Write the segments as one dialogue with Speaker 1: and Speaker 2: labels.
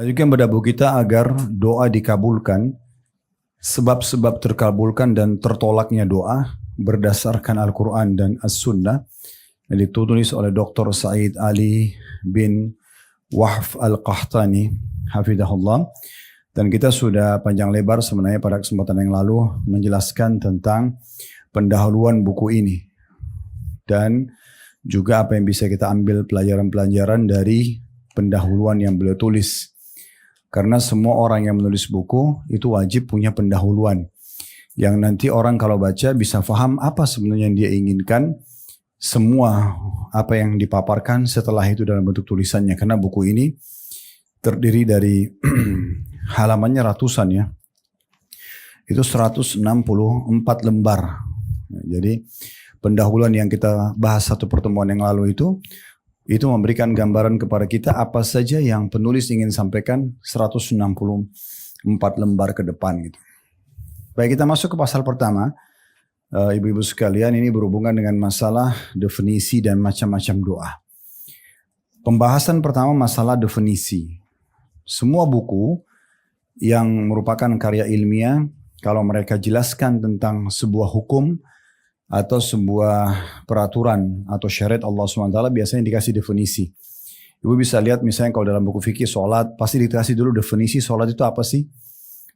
Speaker 1: Lanjutkan pada buku kita agar doa dikabulkan, sebab-sebab terkabulkan dan tertolaknya doa berdasarkan Al-Quran dan As-Sunnah yang ditulis oleh Dr. Said Ali bin Wahf Al-Qahtani hafidhahullah. Dan kita sudah panjang lebar sebenarnya pada kesempatan yang lalu menjelaskan tentang pendahuluan buku ini dan juga apa yang bisa kita ambil pelajaran-pelajaran dari pendahuluan yang beliau tulis. Karena semua orang yang menulis buku itu wajib punya pendahuluan. Yang nanti orang kalau baca bisa faham apa sebenarnya yang dia inginkan. Semua apa yang dipaparkan setelah itu dalam bentuk tulisannya. Karena buku ini terdiri dari halamannya ratusan ya. Itu 164 lembar. Jadi pendahuluan yang kita bahas satu pertemuan yang lalu itu memberikan gambaran kepada kita apa saja yang penulis ingin sampaikan 164 lembar ke depan gitu. Baik, kita masuk ke pasal pertama. Ibu-ibu sekalian, ini berhubungan dengan masalah definisi dan macam-macam doa. Pembahasan pertama masalah definisi. Semua buku yang merupakan karya ilmiah, kalau mereka jelaskan tentang sebuah hukum atau sebuah peraturan atau syariat Allah SWT biasanya dikasih definisi. Ibu bisa lihat misalnya kalau dalam buku fikih sholat, pasti dikasih dulu definisi sholat itu apa sih?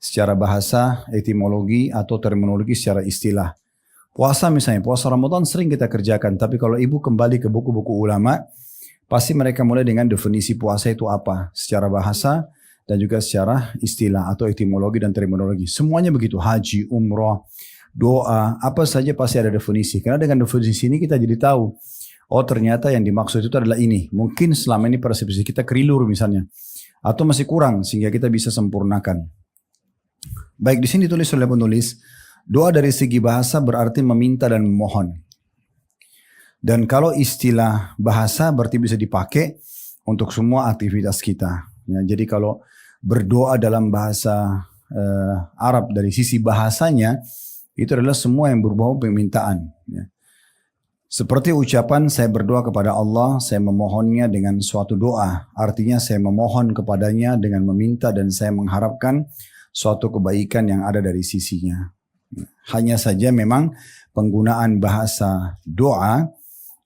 Speaker 1: Secara bahasa, etimologi atau terminologi secara istilah. Puasa misalnya, puasa Ramadan sering kita kerjakan. Tapi kalau ibu kembali ke buku-buku ulama, pasti mereka mulai dengan definisi puasa itu apa? Secara bahasa dan juga secara istilah atau etimologi dan terminologi. Semuanya begitu, haji, umrah, doa, apa saja pasti ada definisi. Karena dengan definisi ini kita jadi tahu, oh ternyata yang dimaksud itu adalah ini. Mungkin selama ini persepsi kita kelilur misalnya. Atau masih kurang sehingga kita bisa sempurnakan. Baik, di sini ditulis oleh penulis, doa dari segi bahasa berarti meminta dan memohon. Dan kalau istilah bahasa berarti bisa dipakai untuk semua aktivitas kita. Ya, jadi kalau berdoa dalam bahasa Arab dari sisi bahasanya, itu adalah semua yang berbau permintaan. Ya. Seperti ucapan saya berdoa kepada Allah, saya memohonnya dengan suatu doa. Artinya saya memohon kepadanya dengan meminta dan saya mengharapkan suatu kebaikan yang ada dari sisinya. Hanya saja memang penggunaan bahasa doa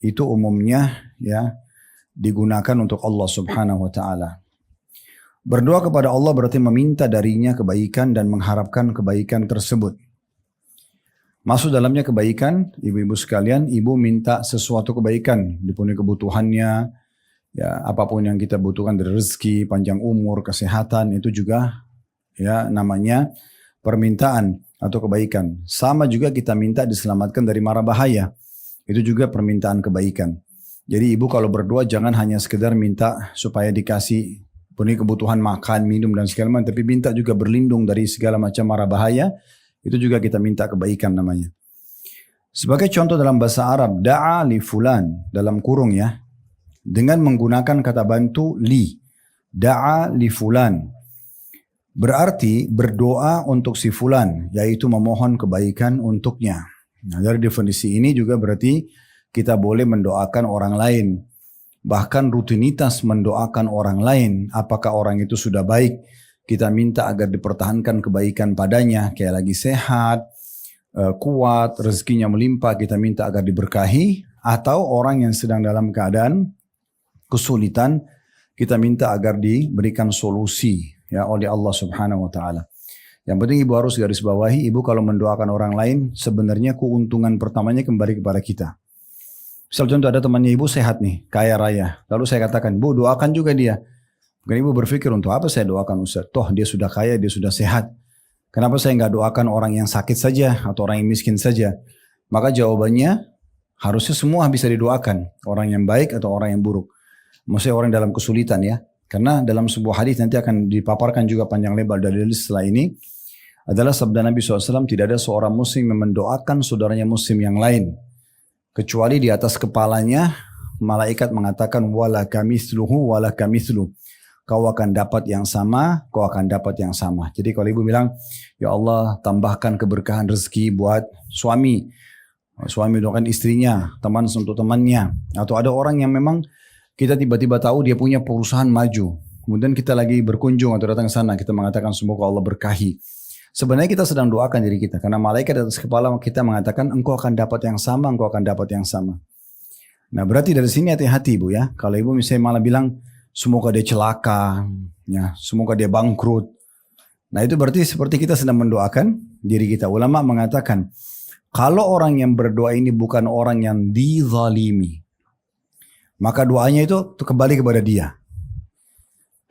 Speaker 1: itu umumnya ya digunakan untuk Allah Subhanahu wa taala. Berdoa kepada Allah berarti meminta darinya kebaikan dan mengharapkan kebaikan tersebut. Masuk dalamnya kebaikan, ibu-ibu sekalian, ibu minta sesuatu kebaikan, dipenuhi kebutuhannya, ya apapun yang kita butuhkan dari rezeki, panjang umur, kesehatan, itu juga ya namanya permintaan atau kebaikan. Sama juga kita minta diselamatkan dari mara bahaya, itu juga permintaan kebaikan. Jadi ibu kalau berdoa jangan hanya sekedar minta supaya dikasih penuhi kebutuhan makan, minum dan segala macam, tapi minta juga berlindung dari segala macam mara bahaya. Itu juga kita minta kebaikan namanya. Sebagai contoh dalam bahasa Arab, da'a li fulan, dalam kurung ya, dengan menggunakan kata bantu li. Da'a li fulan. Berarti berdoa untuk si fulan, yaitu memohon kebaikan untuknya. Nah, dari definisi ini juga berarti kita boleh mendoakan orang lain. Bahkan rutinitas mendoakan orang lain, apakah orang itu sudah baik, kita minta agar dipertahankan kebaikan padanya, kayak lagi sehat, kuat, rezekinya melimpah, kita minta agar diberkahi. Atau orang yang sedang dalam keadaan kesulitan, kita minta agar diberikan solusi ya oleh Allah Subhanahu wa taala. Yang penting ibu harus garis bawahi, ibu kalau mendoakan orang lain, sebenarnya keuntungan pertamanya kembali kepada kita. Misal contoh ada temannya ibu sehat nih, kaya raya. Lalu saya katakan, bu doakan juga dia. Mungkin ibu berpikir untuk apa saya doakan Ustaz? Toh dia sudah kaya, dia sudah sehat. Kenapa saya nggak doakan orang yang sakit saja atau orang yang miskin saja? Maka jawabannya harusnya semua bisa didoakan. Orang yang baik atau orang yang buruk. Maksudnya orang dalam kesulitan ya. Karena dalam sebuah hadis nanti akan dipaparkan juga panjang lebar dari setelah ini. Adalah sabda Nabi SAW, tidak ada seorang muslim yang mendoakan saudaranya muslim yang lain. Kecuali di atas kepalanya, malaikat mengatakan, wala kamithluhu wala kamithluhu. Kau akan dapat yang sama, kau akan dapat yang sama. Jadi kalau ibu bilang, ya Allah tambahkan keberkahan rezeki buat suami. Suami doakan istrinya, teman untuk temannya. Atau ada orang yang memang kita tiba-tiba tahu dia punya perusahaan maju. kemudian kita lagi berkunjung atau datang ke sana, kita mengatakan semoga Allah berkahi. Sebenarnya kita sedang doakan diri kita, karena malaikat di atas kepala kita mengatakan engkau akan dapat yang sama, engkau akan dapat yang sama. Nah berarti dari sini hati-hati ibu ya, kalau ibu misalnya malah bilang semoga dia celaka, ya, semoga dia bangkrut. Nah itu berarti seperti kita sedang mendoakan diri kita. Ulama mengatakan kalau orang yang berdoa ini bukan orang yang dizalimi, maka doanya itu kembali kepada dia.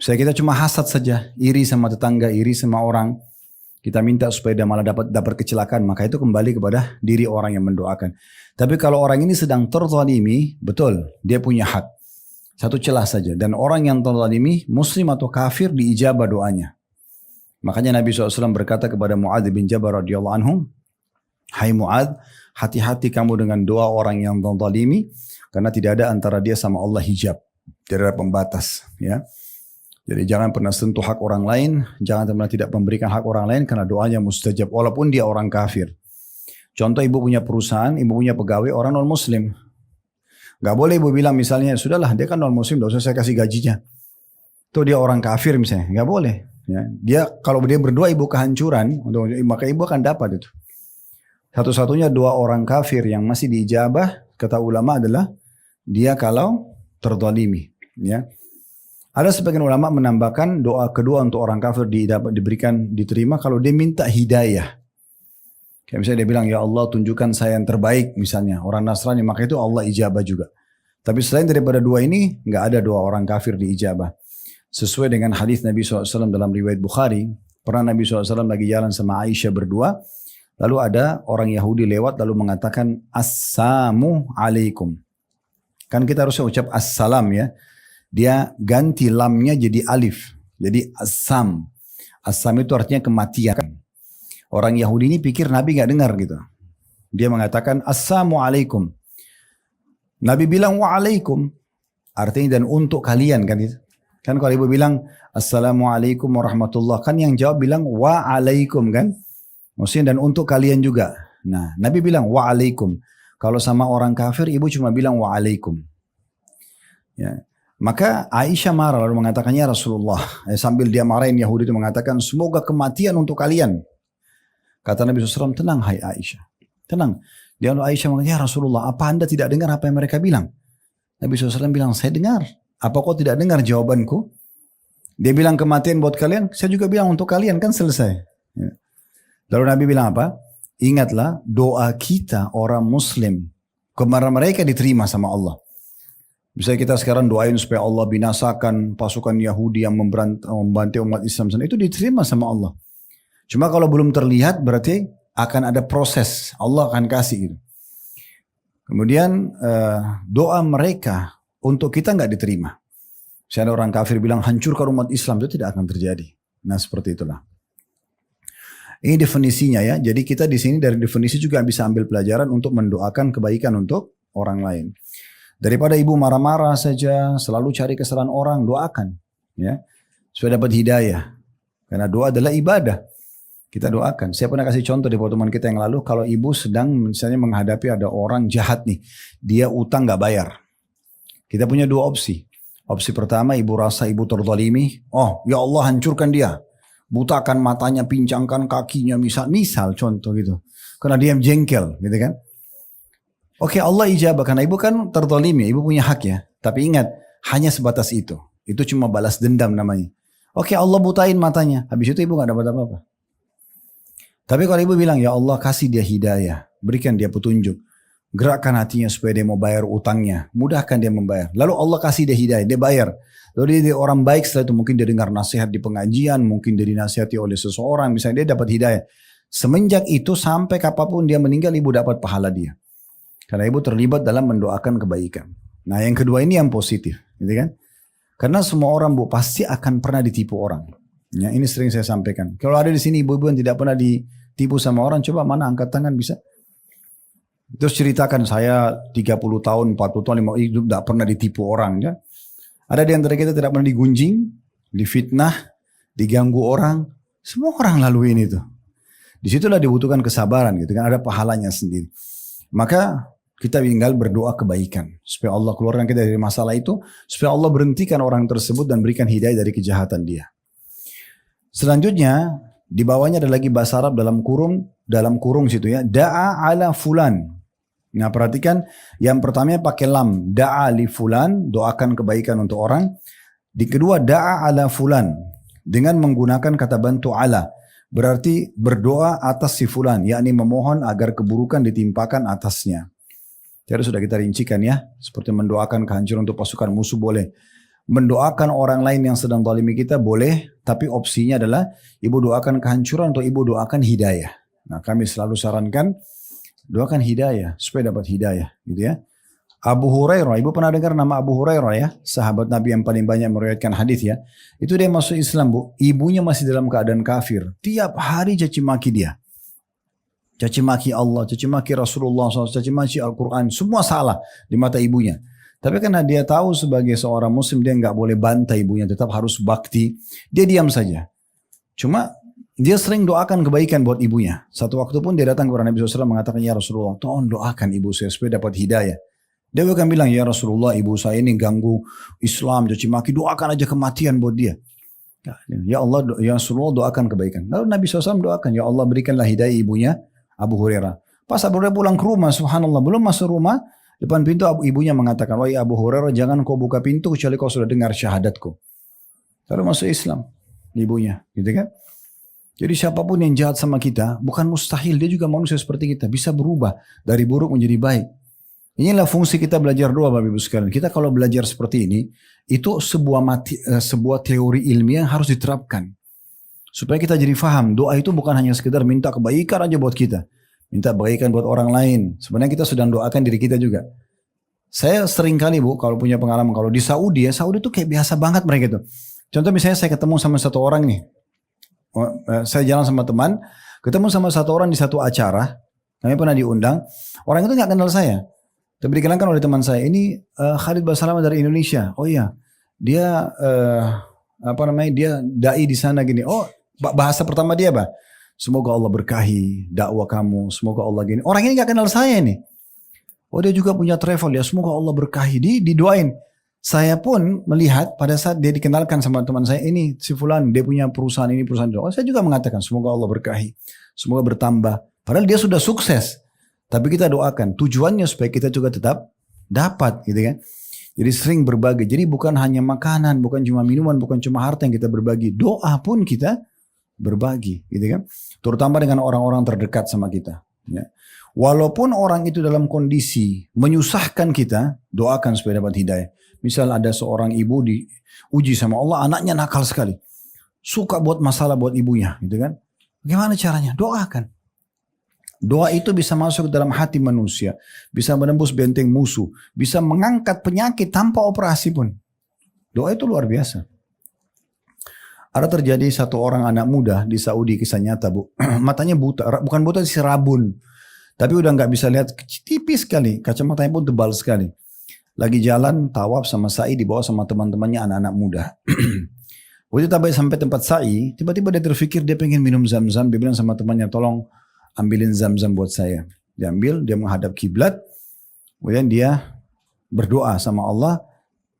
Speaker 1: Misalnya kita cuma hasad saja, iri sama tetangga, iri sama orang, kita minta supaya dia malah dapat kecelakaan, maka itu kembali kepada diri orang yang mendoakan. Tapi kalau orang ini sedang terzalimi, betul, dia punya hak. Satu celah saja. Dan orang yang terzalimi, muslim atau kafir, diijabah doanya. Makanya Nabi SAW berkata kepada Mu'adz bin Jabal radhiyallahu anhu, hai Mu'adz, hati-hati kamu dengan doa orang yang terzalimi, karena tidak ada antara dia sama Allah hijab. Tidak ada pembatas. Ya. Jadi jangan pernah sentuh hak orang lain, jangan pernah tidak memberikan hak orang lain karena doanya mustajab walaupun dia orang kafir. Contoh ibu punya perusahaan, ibu punya pegawai orang non muslim. Gak boleh ibu bilang misalnya, sudahlah dia kan non muslim, gak usah saya kasih gajinya. Tuh dia orang kafir misalnya, gak boleh. Ya. Dia kalau dia berdoa ibu kehancuran, maka ibu akan dapat itu. Satu-satunya doa orang kafir yang masih diijabah, kata ulama adalah dia kalau terzalimi. Ya. Ada sebagian ulama menambahkan doa kedua untuk orang kafir diterima kalau dia minta hidayah. Kayak misalnya dia bilang, ya Allah tunjukkan saya yang terbaik misalnya. Orang Nasrani, maka itu Allah ijabah juga. Tapi selain daripada dua ini, nggak ada doa orang kafir diijabah. Sesuai dengan hadis Nabi SAW dalam riwayat Bukhari, pernah Nabi SAW lagi jalan sama Aisyah berdua, lalu ada orang Yahudi lewat lalu mengatakan, Assalamu alaikum. Kan kita harusnya ucap assalam ya. Dia ganti lamnya jadi alif. Jadi assam. Assam itu artinya kematian. Orang Yahudi ini pikir Nabi gak dengar gitu. Dia mengatakan assalamualaikum. Nabi bilang waalaikum. Artinya dan untuk kalian kan itu. Kan kalau ibu bilang assalamualaikum warahmatullah. Kan yang jawab bilang waalaikum kan. Maksudnya dan untuk kalian juga. Nah Nabi bilang waalaikum. Kalau sama orang kafir ibu cuma bilang waalaikum. Ya. Maka Aisyah marah lalu mengatakannya Rasulullah. Sambil dia marahin Yahudi itu mengatakan semoga kematian untuk kalian. Kata Nabi SAW, tenang hai Aisyah. Tenang. Dia lalu Aisyah mengatakan, ya Rasulullah apa anda tidak dengar apa yang mereka bilang? Nabi SAW bilang, saya dengar. Apa kau tidak dengar jawabanku? Dia bilang kematian buat kalian. Saya juga bilang untuk kalian kan selesai. Ya. Lalu Nabi bilang apa? Ingatlah doa kita orang muslim. Kemarin mereka diterima sama Allah. Misalnya kita sekarang doain supaya Allah binasakan pasukan Yahudi yang membantai umat Islam sana. Itu diterima sama Allah. Cuma kalau belum terlihat berarti akan ada proses. Allah akan kasih itu. Kemudian doa mereka untuk kita nggak diterima. Misalnya orang kafir bilang hancurkan umat Islam. Itu tidak akan terjadi. Nah seperti itulah. Ini definisinya ya. Jadi kita di sini dari definisi juga bisa ambil pelajaran untuk mendoakan kebaikan untuk orang lain. Daripada ibu marah-marah saja, selalu cari kesalahan orang, doakan. Ya, supaya dapat hidayah. Karena doa adalah ibadah. Kita doakan. Saya pernah kasih contoh di pertemuan kita yang lalu, kalau ibu sedang misalnya menghadapi ada orang jahat nih, dia utang gak bayar. Kita punya dua opsi. Opsi pertama, ibu rasa ibu terzalimi, oh ya Allah hancurkan dia. Butakan matanya, pincangkan kakinya, misal contoh gitu. Karena dia jengkel gitu kan. Oke, Allah ijabah karena ibu kan terzalimi, ibu punya hak ya. Tapi ingat, hanya sebatas itu. Itu cuma balas dendam namanya. Oke, Allah butain matanya. Habis itu ibu gak dapat apa-apa. Tapi kalau ibu bilang, ya Allah kasih dia hidayah. Berikan dia petunjuk. Gerakkan hatinya supaya dia mau bayar utangnya. Mudahkan dia membayar. Lalu Allah kasih dia hidayah, dia bayar. Lalu dia orang baik setelah itu mungkin dia dengar nasihat di pengajian. Mungkin dia dinasihati oleh seseorang. Misalnya dia dapat hidayah. Semenjak itu sampai kapanpun dia meninggal, ibu dapat pahala dia. Karena ibu terlibat dalam mendoakan kebaikan. Nah yang kedua ini yang positif. Gitu kan? Karena semua orang bu pasti akan pernah ditipu orang. Ya, ini sering saya sampaikan. Kalau ada di sini ibu-ibu yang tidak pernah ditipu sama orang. Coba mana angkat tangan bisa. Terus ceritakan saya 30 tahun, 40 tahun, 50 hidup tidak pernah ditipu orang. Ya. Ada di antara kita tidak pernah digunjing, difitnah, diganggu orang. Semua orang laluin itu. Disitulah dibutuhkan kesabaran gitu kan. Ada pahalanya sendiri. Maka Kita tinggal berdoa kebaikan. Supaya Allah keluarkan kita dari masalah itu. Supaya Allah berhentikan orang tersebut dan berikan hidayah dari kejahatan dia. Selanjutnya, di bawahnya ada lagi bahasa Arab dalam kurung situ ya. Da'a ala fulan. Nah perhatikan, yang pertamanya pakai lam. Da'a li fulan, doakan kebaikan untuk orang. Di kedua, da'a ala fulan. Dengan menggunakan kata bantu ala. Berarti berdoa atas si fulan. Yakni memohon agar keburukan ditimpakan atasnya. Jadi sudah kita rincikan ya. Seperti mendoakan kehancuran untuk pasukan musuh boleh. Mendoakan orang lain yang sedang zalimi kita boleh. Tapi opsinya adalah ibu doakan kehancuran atau ibu doakan hidayah. Nah kami selalu sarankan doakan hidayah supaya dapat hidayah gitu ya. Abu Hurairah, ibu pernah dengar nama Abu Hurairah ya, sahabat Nabi yang paling banyak meriwayatkan hadis ya. Itu dia masuk Islam bu, ibunya masih dalam keadaan kafir. Tiap hari caci maki dia, caci maki Allah, caci maki Rasulullah SAW, caci maki Al-Quran, semua salah di mata ibunya. Tapi karena dia tahu sebagai seorang Muslim dia nggak boleh bantai ibunya, tetap harus bakti. Dia diam saja. Cuma dia sering doakan kebaikan buat ibunya. Satu waktu pun dia datang kepada Nabi SAW mengatakan, ya Rasulullah, tolong doakan ibu saya supaya dapat hidayah. Dia akan bilang, ya Rasulullah, ibu saya ini ganggu Islam, caci maki, doakan aja kematian buat dia. Ya Allah, ya Rasulullah, doakan kebaikan. Lalu Nabi SAW doakan, ya Allah berikanlah hidayah ibunya Abu Hurairah. Pas Abu Hurairah pulang ke rumah, subhanallah, belum masuk rumah, depan pintu ibunya mengatakan, wahai Abu Hurairah, jangan kau buka pintu kecuali kau sudah dengar syahadatku. Lalu masuk Islam, ibunya, gitu kan? Jadi siapapun yang jahat sama kita, bukan mustahil, dia juga manusia seperti kita, bisa berubah dari buruk menjadi baik. Inilah fungsi kita belajar doa Bapak Ibu sekalian. Kita kalau belajar seperti ini, itu sebuah teori ilmiah yang harus diterapkan. Supaya kita jadi faham, doa itu bukan hanya sekedar minta kebaikan aja buat kita. Minta kebaikan buat orang lain. Sebenarnya kita sedang doakan diri kita juga. Saya sering kali bu, kalau punya pengalaman, kalau di Saudi ya, Saudi itu kayak biasa banget mereka itu. Contoh misalnya saya ketemu sama satu orang nih. Saya jalan sama teman, ketemu sama satu orang di satu acara, kami pernah diundang, orang itu nggak kenal saya, tapi dikenalkan oleh teman saya, ini Khalid Basalamah dari Indonesia. Oh iya, dia dia dai di sana gini. Oh bahasa pertama dia apa? Semoga Allah berkahi dakwah kamu, semoga Allah gini. Orang ini nggak kenal saya nih. Oh dia juga punya travel ya, semoga Allah berkahi, didoain. Saya pun melihat pada saat dia dikenalkan sama teman saya, ini si fulan, dia punya perusahaan ini, perusahaan itu. Saya juga mengatakan, semoga Allah berkahi, semoga bertambah. Padahal dia sudah sukses. Tapi kita doakan, tujuannya supaya kita juga tetap dapat gitu kan. Jadi sering berbagi. Jadi bukan hanya makanan, bukan cuma minuman, bukan cuma harta yang kita berbagi. Doa pun kita berbagi gitu kan. Terutama dengan orang-orang terdekat sama kita. Ya. Walaupun orang itu dalam kondisi menyusahkan kita, doakan supaya dapat hidayah. Misal ada seorang ibu diuji sama Allah, anaknya nakal sekali. Suka buat masalah buat ibunya gitu kan. Bagaimana caranya? Doakan. Doa itu bisa masuk ke dalam hati manusia. Bisa menembus benteng musuh. Bisa mengangkat penyakit tanpa operasi pun. Doa itu luar biasa. Ada terjadi satu orang anak muda di Saudi, kisah nyata bu. Matanya buta, bukan buta sih, rabun. Tapi udah nggak bisa lihat, tipis sekali. Kacamatanya pun tebal sekali. Lagi jalan tawaf sama sa'i dibawa sama teman-temannya anak-anak muda. Waktu sampai tempat sa'i, tiba-tiba dia terfikir dia pengen minum zam-zam. Dia bilang sama temannya, tolong ambilin zam-zam buat saya. Dia ambil, dia menghadap kiblat. Kemudian dia berdoa sama Allah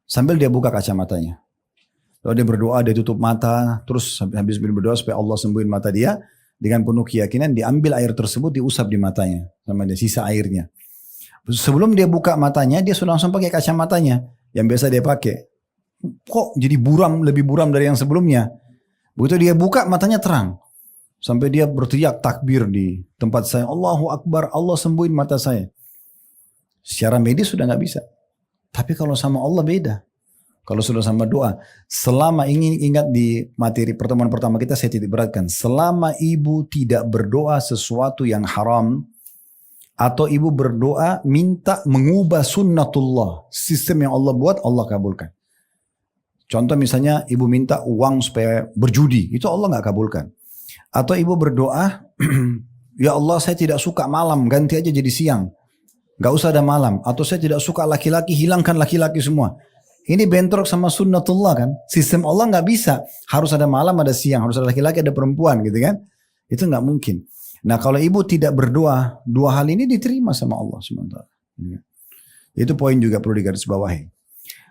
Speaker 1: sambil dia buka kacamatanya. Lalu dia berdoa, dia tutup mata. Terus habis berdoa supaya Allah sembuhin mata dia. Dengan penuh keyakinan diambil air tersebut, diusap di matanya. Sama dia sisa airnya. Sebelum dia buka matanya, dia sudah langsung pakai kacamatanya yang biasa dia pakai. Kok jadi buram, lebih buram dari yang sebelumnya. Begitu dia buka, matanya terang. Sampai dia berteriak takbir di tempat saya. Allahu Akbar, Allah sembuhin mata saya. Secara medis sudah nggak bisa. Tapi kalau sama Allah beda. Kalau sudah sama doa. Selama ingat di materi pertemuan pertama kita, saya titik beratkan. Selama ibu tidak berdoa sesuatu yang haram, atau ibu berdoa minta mengubah sunnatullah, sistem yang Allah buat, Allah kabulkan. Contoh misalnya ibu minta uang supaya berjudi, itu Allah nggak kabulkan. Atau ibu berdoa, ya Allah saya tidak suka malam, ganti aja jadi siang, nggak usah ada malam. Atau saya tidak suka laki-laki, hilangkan laki-laki semua. Ini bentrok sama sunnatullah kan. Sistem Allah nggak bisa, harus ada malam, ada siang, harus ada laki-laki, ada perempuan gitu kan. Itu nggak mungkin. Nah kalau ibu tidak berdoa, dua hal ini diterima sama Allah SWT. Itu poin juga perlu digarisbawahi.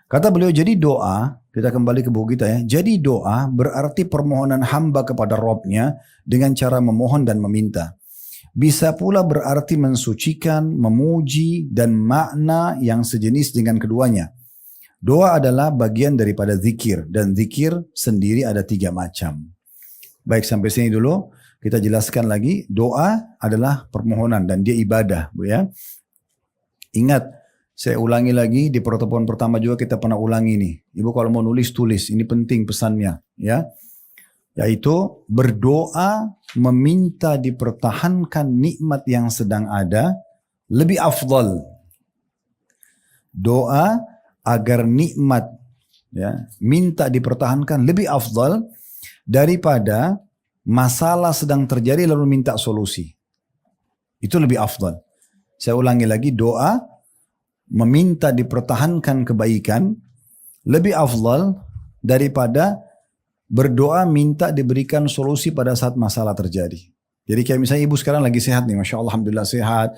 Speaker 1: Kata beliau, jadi doa, kita kembali ke buku kita ya. Jadi doa berarti permohonan hamba kepada Robnya dengan cara memohon dan meminta. Bisa pula berarti mensucikan, memuji, dan makna yang sejenis dengan keduanya. Doa adalah bagian daripada zikir, dan zikir sendiri ada 3 macam. Baik, sampai sini dulu. Kita jelaskan lagi, doa adalah permohonan dan dia ibadah, Bu ya. Ingat, saya ulangi lagi, di pertemuan pertama juga kita pernah ulangi nih. Ibu kalau mau nulis, tulis. Ini penting pesannya. Ya, yaitu berdoa meminta dipertahankan nikmat yang sedang ada lebih afdal. Doa agar nikmat ya, minta dipertahankan lebih afdal daripada masalah sedang terjadi lalu minta solusi. Itu lebih afdal. Saya ulangi lagi, doa meminta dipertahankan kebaikan lebih afdal daripada berdoa minta diberikan solusi pada saat masalah terjadi. Jadi kayak misalnya ibu sekarang lagi sehat nih, Masya Allah, Alhamdulillah sehat,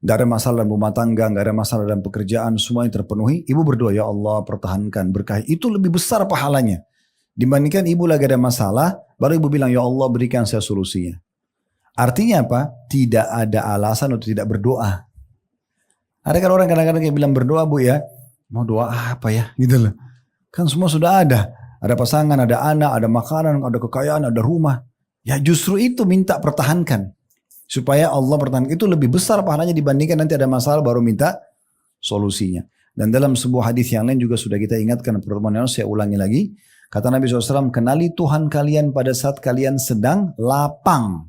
Speaker 1: gak ada masalah dalam rumah tangga, gak ada masalah dalam pekerjaan, semua yang terpenuhi, ibu berdoa, ya Allah pertahankan, berkahi. Itu lebih besar pahalanya dibandingkan ibu lagi ada masalah, baru ibu bilang, ya Allah berikan saya solusinya. Artinya apa? Tidak ada alasan untuk tidak berdoa. Ada kan orang kadang-kadang yang bilang berdoa, Bu ya, mau doa apa ya, gitu loh. Kan semua sudah ada pasangan, ada anak, ada makanan, ada kekayaan, ada rumah. Ya justru itu minta pertahankan. Supaya Allah pertahankan, itu lebih besar pahalanya dibandingkan nanti ada masalah baru minta solusinya. Dan dalam sebuah hadis yang lain juga sudah kita ingatkan pertemuan yang lalu, saya ulangi lagi. Kata Nabi SAW, kenali Tuhan kalian pada saat kalian sedang lapang.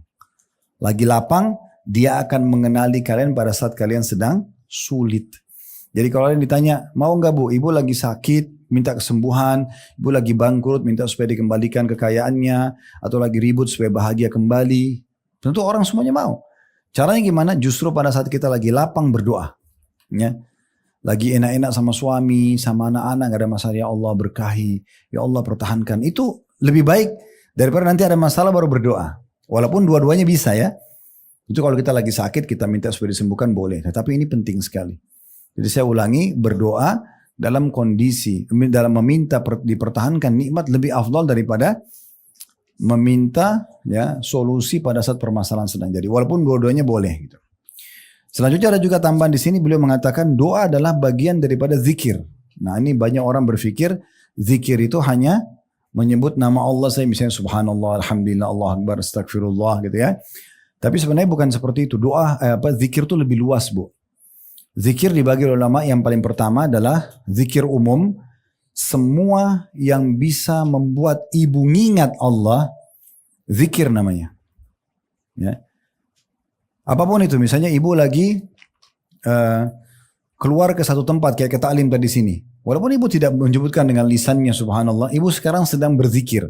Speaker 1: Lagi lapang, dia akan mengenali kalian pada saat kalian sedang sulit. Jadi kalau kalian ditanya, mau nggak Bu, ibu lagi sakit, minta kesembuhan, ibu lagi bangkrut, minta supaya dikembalikan kekayaannya, atau lagi ribut supaya bahagia kembali. Tentu orang semuanya mau. Caranya gimana? Justru pada saat kita lagi lapang berdoa. Ya. Lagi enak-enak sama suami, sama anak-anak, gak ada masalah, ya Allah berkahi, ya Allah pertahankan. Itu lebih baik daripada nanti ada masalah baru berdoa. Walaupun dua-duanya bisa ya. Itu kalau kita lagi sakit, kita minta supaya disembuhkan boleh. Tapi ini penting sekali. Jadi saya ulangi, berdoa dalam kondisi, dalam meminta dipertahankan nikmat lebih afdal daripada meminta ya solusi pada saat permasalahan sedang jadi. Walaupun dua-duanya boleh gitu. Selanjutnya ada juga tambahan di sini, beliau mengatakan doa adalah bagian daripada zikir. Nah ini banyak orang berpikir zikir itu hanya menyebut nama Allah, saya misalnya subhanallah, alhamdulillah, Allah akbar, astagfirullah gitu ya. Tapi sebenarnya bukan seperti itu. Doa zikir itu lebih luas, Bu. Zikir dibagi oleh ulama, yang paling pertama adalah zikir umum. Semua yang bisa membuat ibu ngingat Allah, zikir namanya. Ya. Apapun itu, misalnya ibu lagi keluar ke satu tempat kayak ke ta'lim tadi sini. Walaupun ibu tidak menyebutkan dengan lisannya subhanallah, ibu sekarang sedang berzikir.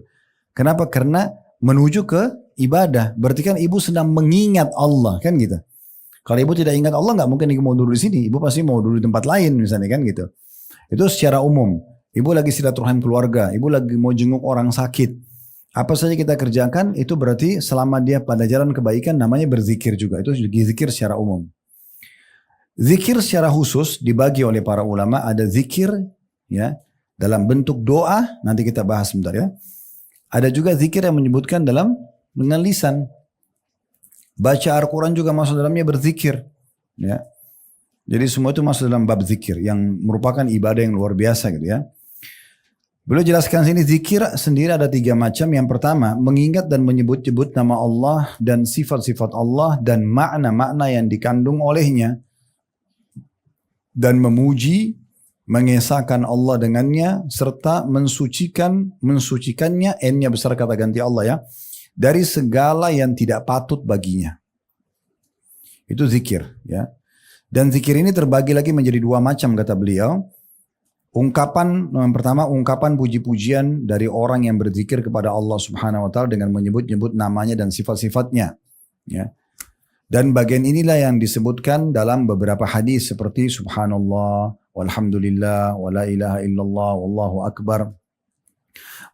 Speaker 1: Kenapa? Karena menuju ke ibadah. Berarti kan ibu sedang mengingat Allah, kan gitu. Kalau ibu tidak ingat Allah, nggak mungkin ibu mau duduk di sini. Ibu pasti mau duduk di tempat lain misalnya, kan gitu. Itu secara umum. Ibu lagi silaturahim keluarga, ibu lagi mau jenguk orang sakit. Apa saja kita kerjakan, itu berarti selama dia pada jalan kebaikan namanya berzikir juga. Itu zikir secara umum. Zikir secara khusus dibagi oleh para ulama, ada zikir ya dalam bentuk doa, nanti kita bahas sebentar ya. Ada juga zikir yang menyebutkan dengan lisan. Baca Al-Quran juga masuk dalamnya berzikir. Ya. Jadi semua itu masuk dalam bab zikir yang merupakan ibadah yang luar biasa gitu ya. Beliau jelaskan sini zikir sendiri ada 3 macam. Yang pertama, mengingat dan menyebut-nyebut nama Allah dan sifat-sifat Allah dan makna-makna yang dikandung olehnya. Dan memuji, mengesahkan Allah dengannya, serta mensucikannya, n-nya besar kata ganti Allah ya, dari segala yang tidak patut baginya. Itu zikir ya. Dan zikir ini terbagi lagi menjadi 2 macam kata beliau. Ungkapan yang pertama, ungkapan puji-pujian dari orang yang berzikir kepada Allah Subhanahu wa taala dengan menyebut-nyebut namanya dan sifat-sifatnya ya. Dan bagian inilah yang disebutkan dalam beberapa hadis seperti subhanallah, walhamdulillah, wala ilaha illallah, wallahu akbar.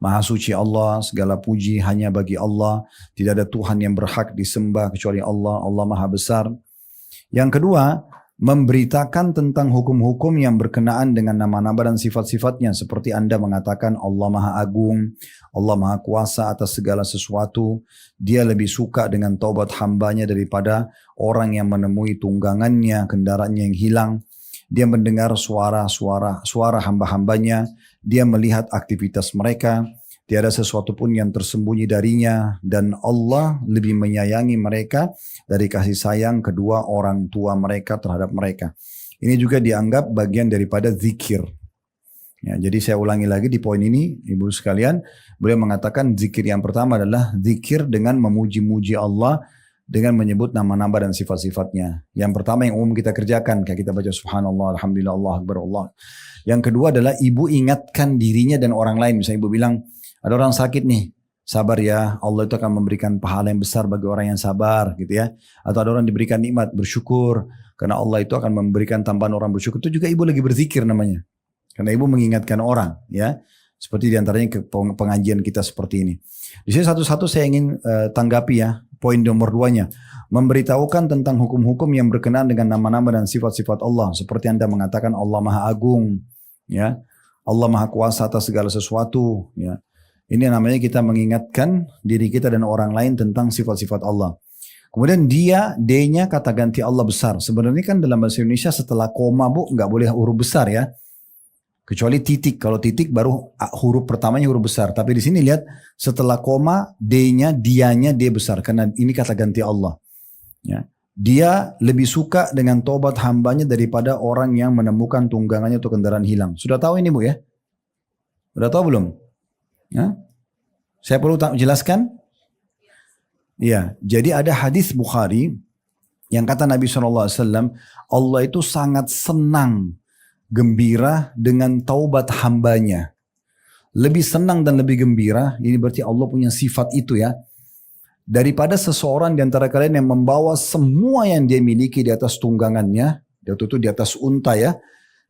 Speaker 1: Maha suci Allah, segala puji hanya bagi Allah, tidak ada Tuhan yang berhak disembah kecuali Allah, Allah maha besar. Yang kedua, memberitakan tentang hukum-hukum yang berkenaan dengan nama-nama dan sifat-sifatnya. Seperti Anda mengatakan Allah Maha Agung, Allah Maha Kuasa atas segala sesuatu. Dia lebih suka dengan taubat hambanya daripada orang yang menemui tunggangannya, kendaraannya yang hilang. Dia mendengar suara hamba-hambanya. Dia melihat aktivitas mereka. Tiada sesuatu pun yang tersembunyi darinya. Dan Allah lebih menyayangi mereka dari kasih sayang kedua orang tua mereka terhadap mereka. Ini juga dianggap bagian daripada zikir. Ya, jadi saya ulangi lagi di poin ini, ibu sekalian, beliau mengatakan zikir yang pertama adalah zikir dengan memuji-muji Allah dengan menyebut nama-nama dan sifat-sifatnya. Yang pertama yang umum kita kerjakan, kayak kita baca subhanallah, alhamdulillah, Allah akbar, Allah. Yang kedua adalah ibu ingatkan dirinya dan orang lain. Misalnya ibu bilang, ada orang sakit nih, sabar ya, Allah itu akan memberikan pahala yang besar bagi orang yang sabar gitu ya. Atau ada orang diberikan nikmat, bersyukur. Karena Allah itu akan memberikan tambahan orang bersyukur. Itu juga ibu lagi berzikir namanya. Karena ibu mengingatkan orang ya. Seperti diantaranya ke pengajian kita seperti ini. Di sini satu-satu saya ingin tanggapi ya. Poin nomor 2-nya. Memberitahukan tentang hukum-hukum yang berkenaan dengan nama-nama dan sifat-sifat Allah. Seperti Anda mengatakan Allah Maha Agung. Ya. Allah Maha Kuasa atas segala sesuatu. Ya. Ini namanya kita mengingatkan diri kita dan orang lain tentang sifat-sifat Allah. Kemudian D-nya kata ganti Allah besar. Sebenarnya kan dalam bahasa Indonesia setelah koma bu nggak boleh huruf besar ya. Kecuali titik. Kalau titik baru huruf pertamanya huruf besar. Tapi di sini lihat setelah koma D-nya dianya D besar. Karena ini kata ganti Allah. Ya. Dia lebih suka dengan tobat hambanya daripada orang yang menemukan tunggangannya atau kendaraan hilang. Sudah tahu ini bu ya? Sudah tahu belum? Ya? Saya perlu jelaskan? Ya, jadi ada hadis Bukhari yang kata Nabi SAW, Allah itu sangat senang, gembira dengan taubat hambanya. Lebih senang dan lebih gembira, ini berarti Allah punya sifat itu ya. Daripada seseorang di antara kalian yang membawa semua yang dia miliki di atas tunggangannya, di atas unta ya.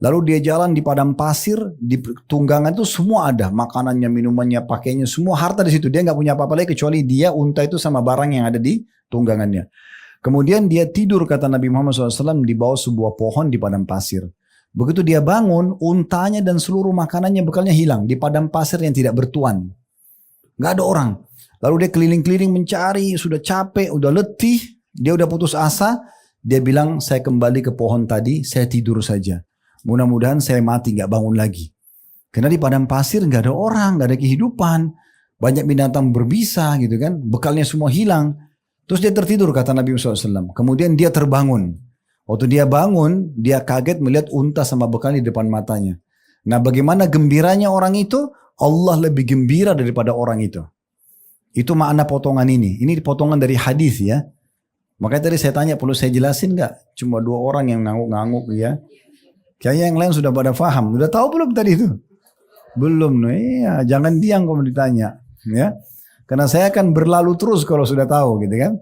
Speaker 1: Lalu dia jalan di padang pasir, di tunggangan itu semua ada. Makanannya, minumannya, pakainya, semua harta di situ. Dia nggak punya apa-apa lagi kecuali dia, unta itu sama barang yang ada di tunggangannya. Kemudian dia tidur kata Nabi Muhammad SAW di bawah sebuah pohon di padang pasir. Begitu dia bangun, untanya dan seluruh makanannya bekalnya hilang. Di padang pasir yang tidak bertuan. Nggak ada orang. Lalu dia keliling-keliling mencari, sudah capek, udah letih. Dia udah putus asa. Dia bilang, saya kembali ke pohon tadi, saya tidur saja. Mudah-mudahan saya mati gak bangun lagi. Karena di padang pasir gak ada orang, gak ada kehidupan. Banyak binatang berbisa gitu kan. Bekalnya semua hilang. Terus dia tertidur kata Nabi SAW. Kemudian dia terbangun. Waktu dia bangun, dia kaget melihat unta sama bekal di depan matanya. Nah bagaimana gembiranya orang itu? Allah lebih gembira daripada orang itu. Itu makna potongan ini. Ini potongan dari hadis ya. Makanya tadi saya tanya, perlu saya jelasin gak? Cuma 2 orang yang ngangguk-ngangguk ya. Kayaknya yang lain sudah pada paham. Sudah tahu belum tadi itu? Belum. Iya, jangan diam kalau ditanya. Ya. Karena saya akan berlalu terus kalau sudah tahu gitu kan.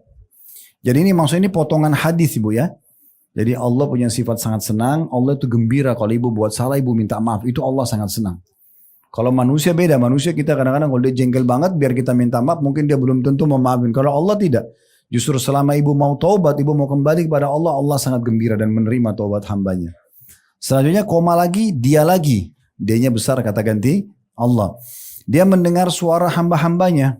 Speaker 1: Jadi ini maksudnya ini potongan hadis ibu ya. Jadi Allah punya sifat sangat senang. Allah itu gembira kalau ibu buat salah ibu minta maaf. Itu Allah sangat senang. Kalau manusia beda. Manusia kita kadang-kadang kalau dia jengkel banget biar kita minta maaf. Mungkin dia belum tentu memaafin. Kalau Allah tidak. Justru selama ibu mau taubat, ibu mau kembali kepada Allah. Allah sangat gembira dan menerima taubat hambanya. Selanjutnya koma lagi, dia lagi. Dianya besar kata ganti Allah. Dia mendengar suara hamba-hambanya.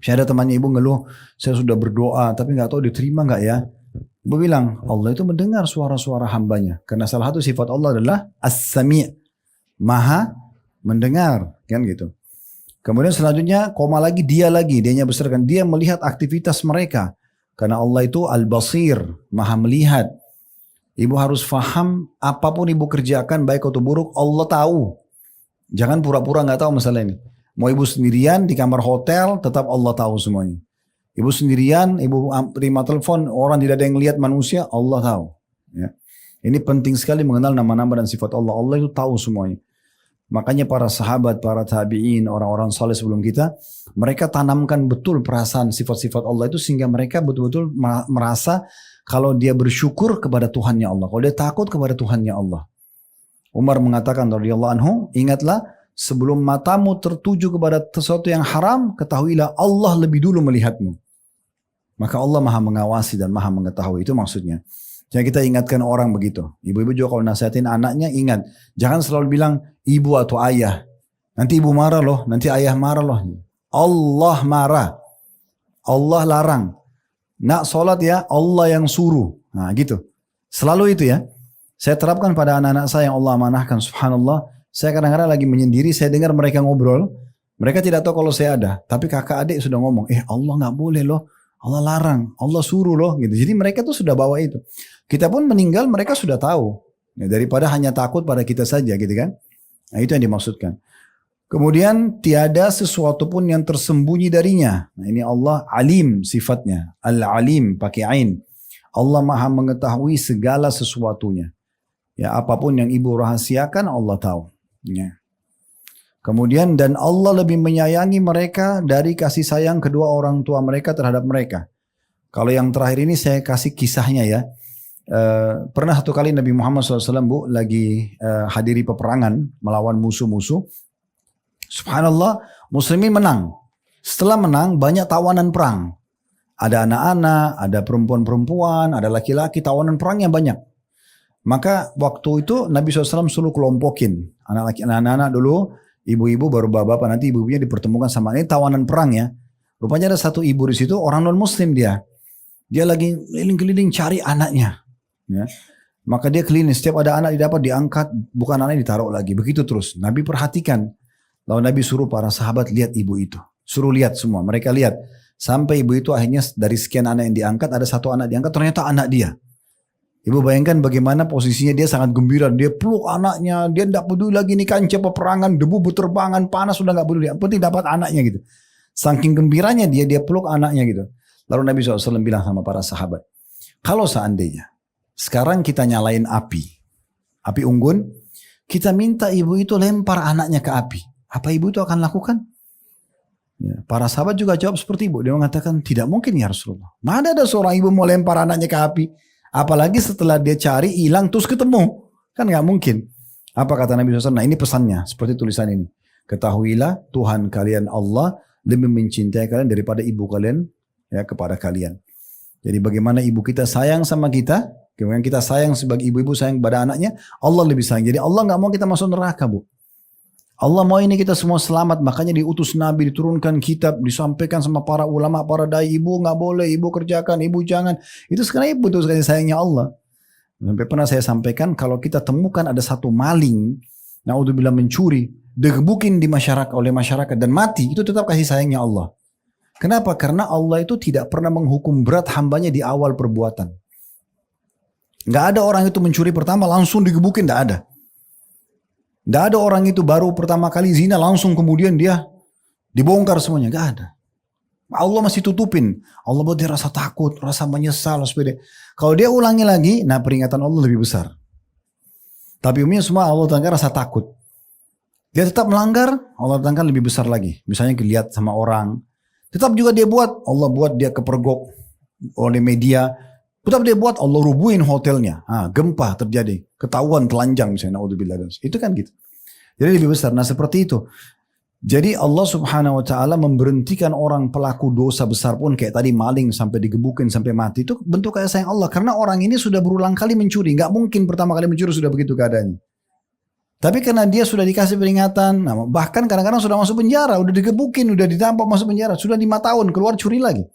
Speaker 1: Saya ada temannya ibu ngeluh, saya sudah berdoa tapi nggak tahu diterima nggak ya. Ibu bilang, Allah itu mendengar suara-suara hambanya. Karena salah satu sifat Allah adalah As-Sami', Maha mendengar. Kan gitu. Kemudian selanjutnya koma lagi, dianya besar kan. Dia melihat aktivitas mereka. Karena Allah itu Al-Basir, Maha melihat. Ibu harus faham apapun ibu kerjakan baik atau buruk Allah tahu. Jangan pura-pura nggak tahu masalah ini. Mau ibu sendirian di kamar hotel tetap Allah tahu semuanya. Ibu sendirian, ibu terima telepon orang tidak ada yang lihat manusia Allah tahu. Ya. Ini penting sekali mengenal nama-nama dan sifat Allah. Allah itu tahu semuanya. Makanya para sahabat, para tabi'in, orang-orang saleh sebelum kita, mereka tanamkan betul perasaan sifat-sifat Allah itu sehingga mereka betul-betul merasa kalau dia bersyukur kepada Tuhannya Allah. Kalau dia takut kepada Tuhannya Allah. Umar mengatakan radhiyallahu anhu, ingatlah sebelum matamu tertuju kepada sesuatu yang haram, ketahuilah Allah lebih dulu melihatmu. Maka Allah maha mengawasi dan maha mengetahui. Itu maksudnya. Jangan kita ingatkan orang begitu. Ibu-ibu juga kalau nasihatin anaknya ingat. Jangan selalu bilang ibu atau ayah. Nanti ibu marah loh, nanti ayah marah loh. Allah marah. Allah larang. Nak sholat ya, Allah yang suruh. Nah gitu. Selalu itu ya. Saya terapkan pada anak-anak saya yang Allah amanahkan. Subhanallah. Saya kadang-kadang lagi menyendiri, saya dengar mereka ngobrol. Mereka tidak tahu kalau saya ada. Tapi kakak adik sudah ngomong, Allah gak boleh loh. Allah larang, Allah suruh loh. Gitu. Jadi mereka tuh sudah bawa itu. Kita pun meninggal, mereka sudah tahu. Ya, daripada hanya takut pada kita saja gitu kan. Nah itu yang dimaksudkan. Kemudian tiada sesuatu pun yang tersembunyi darinya. Nah ini Allah alim sifatnya. Al-alim pakai ain. Allah maha mengetahui segala sesuatunya. Ya apapun yang ibu rahasiakan Allah tahu. Ya. Kemudian dan Allah lebih menyayangi mereka dari kasih sayang kedua orang tua mereka terhadap mereka. Kalau yang terakhir ini saya kasih kisahnya ya. Pernah satu kali Nabi Muhammad SAW lagi hadiri peperangan melawan musuh-musuh. Subhanallah, muslimin menang. Setelah menang, banyak tawanan perang. Ada anak-anak, ada perempuan-perempuan, ada laki-laki, tawanan perangnya banyak. Maka waktu itu Nabi SAW suruh kelompokin. Anak-anak dulu, ibu-ibu baru bapak-bapak, nanti ibu-ibunya dipertemukan sama ini tawanan perang ya. Rupanya ada satu ibu di situ, orang non-muslim dia. Dia lagi keliling-keliling cari anaknya. Ya. Maka dia keliling, setiap ada anak didapat diangkat, bukan anaknya ditaruh lagi. Begitu terus. Nabi perhatikan. Lalu Nabi suruh para sahabat lihat ibu itu. Suruh lihat semua. Mereka lihat. Sampai ibu itu akhirnya dari sekian anak yang diangkat, ada satu anak diangkat, ternyata anak dia. Ibu bayangkan bagaimana posisinya dia sangat gembira. Dia peluk anaknya. Dia tidak peduli lagi nih kancah peperangan. Debu berterbangan, panas sudah tidak peduli. Yang penting dapat anaknya gitu. Saking gembiranya dia peluk anaknya gitu. Lalu Nabi SAW bilang sama para sahabat. Kalau seandainya sekarang kita nyalain api. Api unggun. Kita minta ibu itu lempar anaknya ke api. Apa ibu itu akan lakukan? Ya, para sahabat juga jawab seperti ibu. Dia mengatakan tidak mungkin ya Rasulullah. Mana ada seorang ibu mau lempar anaknya ke api? Apalagi setelah dia cari hilang terus ketemu. Kan gak mungkin. Apa kata Nabi SAW? Nah ini pesannya. Seperti tulisan ini. Ketahuilah Tuhan kalian Allah lebih mencintai kalian daripada ibu kalian ya kepada kalian. Jadi bagaimana ibu kita sayang sama kita. Kemudian kita sayang sebagai ibu-ibu sayang kepada anaknya. Allah lebih sayang. Jadi Allah gak mau kita masuk neraka bu. Allah mau ini kita semua selamat, makanya diutus Nabi, diturunkan kitab, disampaikan sama para ulama, para dai, ibu nggak boleh, ibu kerjakan, ibu jangan. Itu sekarang ibu tuh sekali sayangnya Allah. Sampai pernah saya sampaikan kalau kita temukan ada satu maling, naudzubillah mencuri, digebukin di masyarakat oleh masyarakat dan mati, itu tetap kasih sayangnya Allah. Kenapa? Karena Allah itu tidak pernah menghukum berat hambanya di awal perbuatan. Nggak ada orang itu mencuri pertama langsung digebukin, nggak ada. Tidak ada orang itu baru pertama kali zina langsung kemudian dia dibongkar semuanya. Gak ada. Allah masih tutupin. Allah buat dia rasa takut, rasa menyesal. Kalau dia ulangi lagi, nah peringatan Allah lebih besar. Tapi umumnya semua Allah datangkan rasa takut. Dia tetap melanggar, Allah datangkan lebih besar lagi. Misalnya dilihat sama orang. Tetap juga dia buat, Allah buat dia kepergok oleh media. Tetap dia buat, Allah rubuhin hotelnya. Gempa terjadi. Ketahuan telanjang misalnya. Itu kan gitu. Jadi lebih besar. Nah seperti itu. Jadi Allah subhanahu wa ta'ala memberhentikan orang pelaku dosa besar pun. Kayak tadi maling sampai digebukin sampai mati. Itu bentuk kasih sayang Allah. Karena orang ini sudah berulang kali mencuri. Gak mungkin pertama kali mencuri sudah begitu keadaannya. Tapi karena dia sudah dikasih peringatan. Nah, bahkan kadang-kadang sudah masuk penjara. Udah digebukin, udah ditampok masuk penjara. Sudah 5 tahun keluar curi lagi.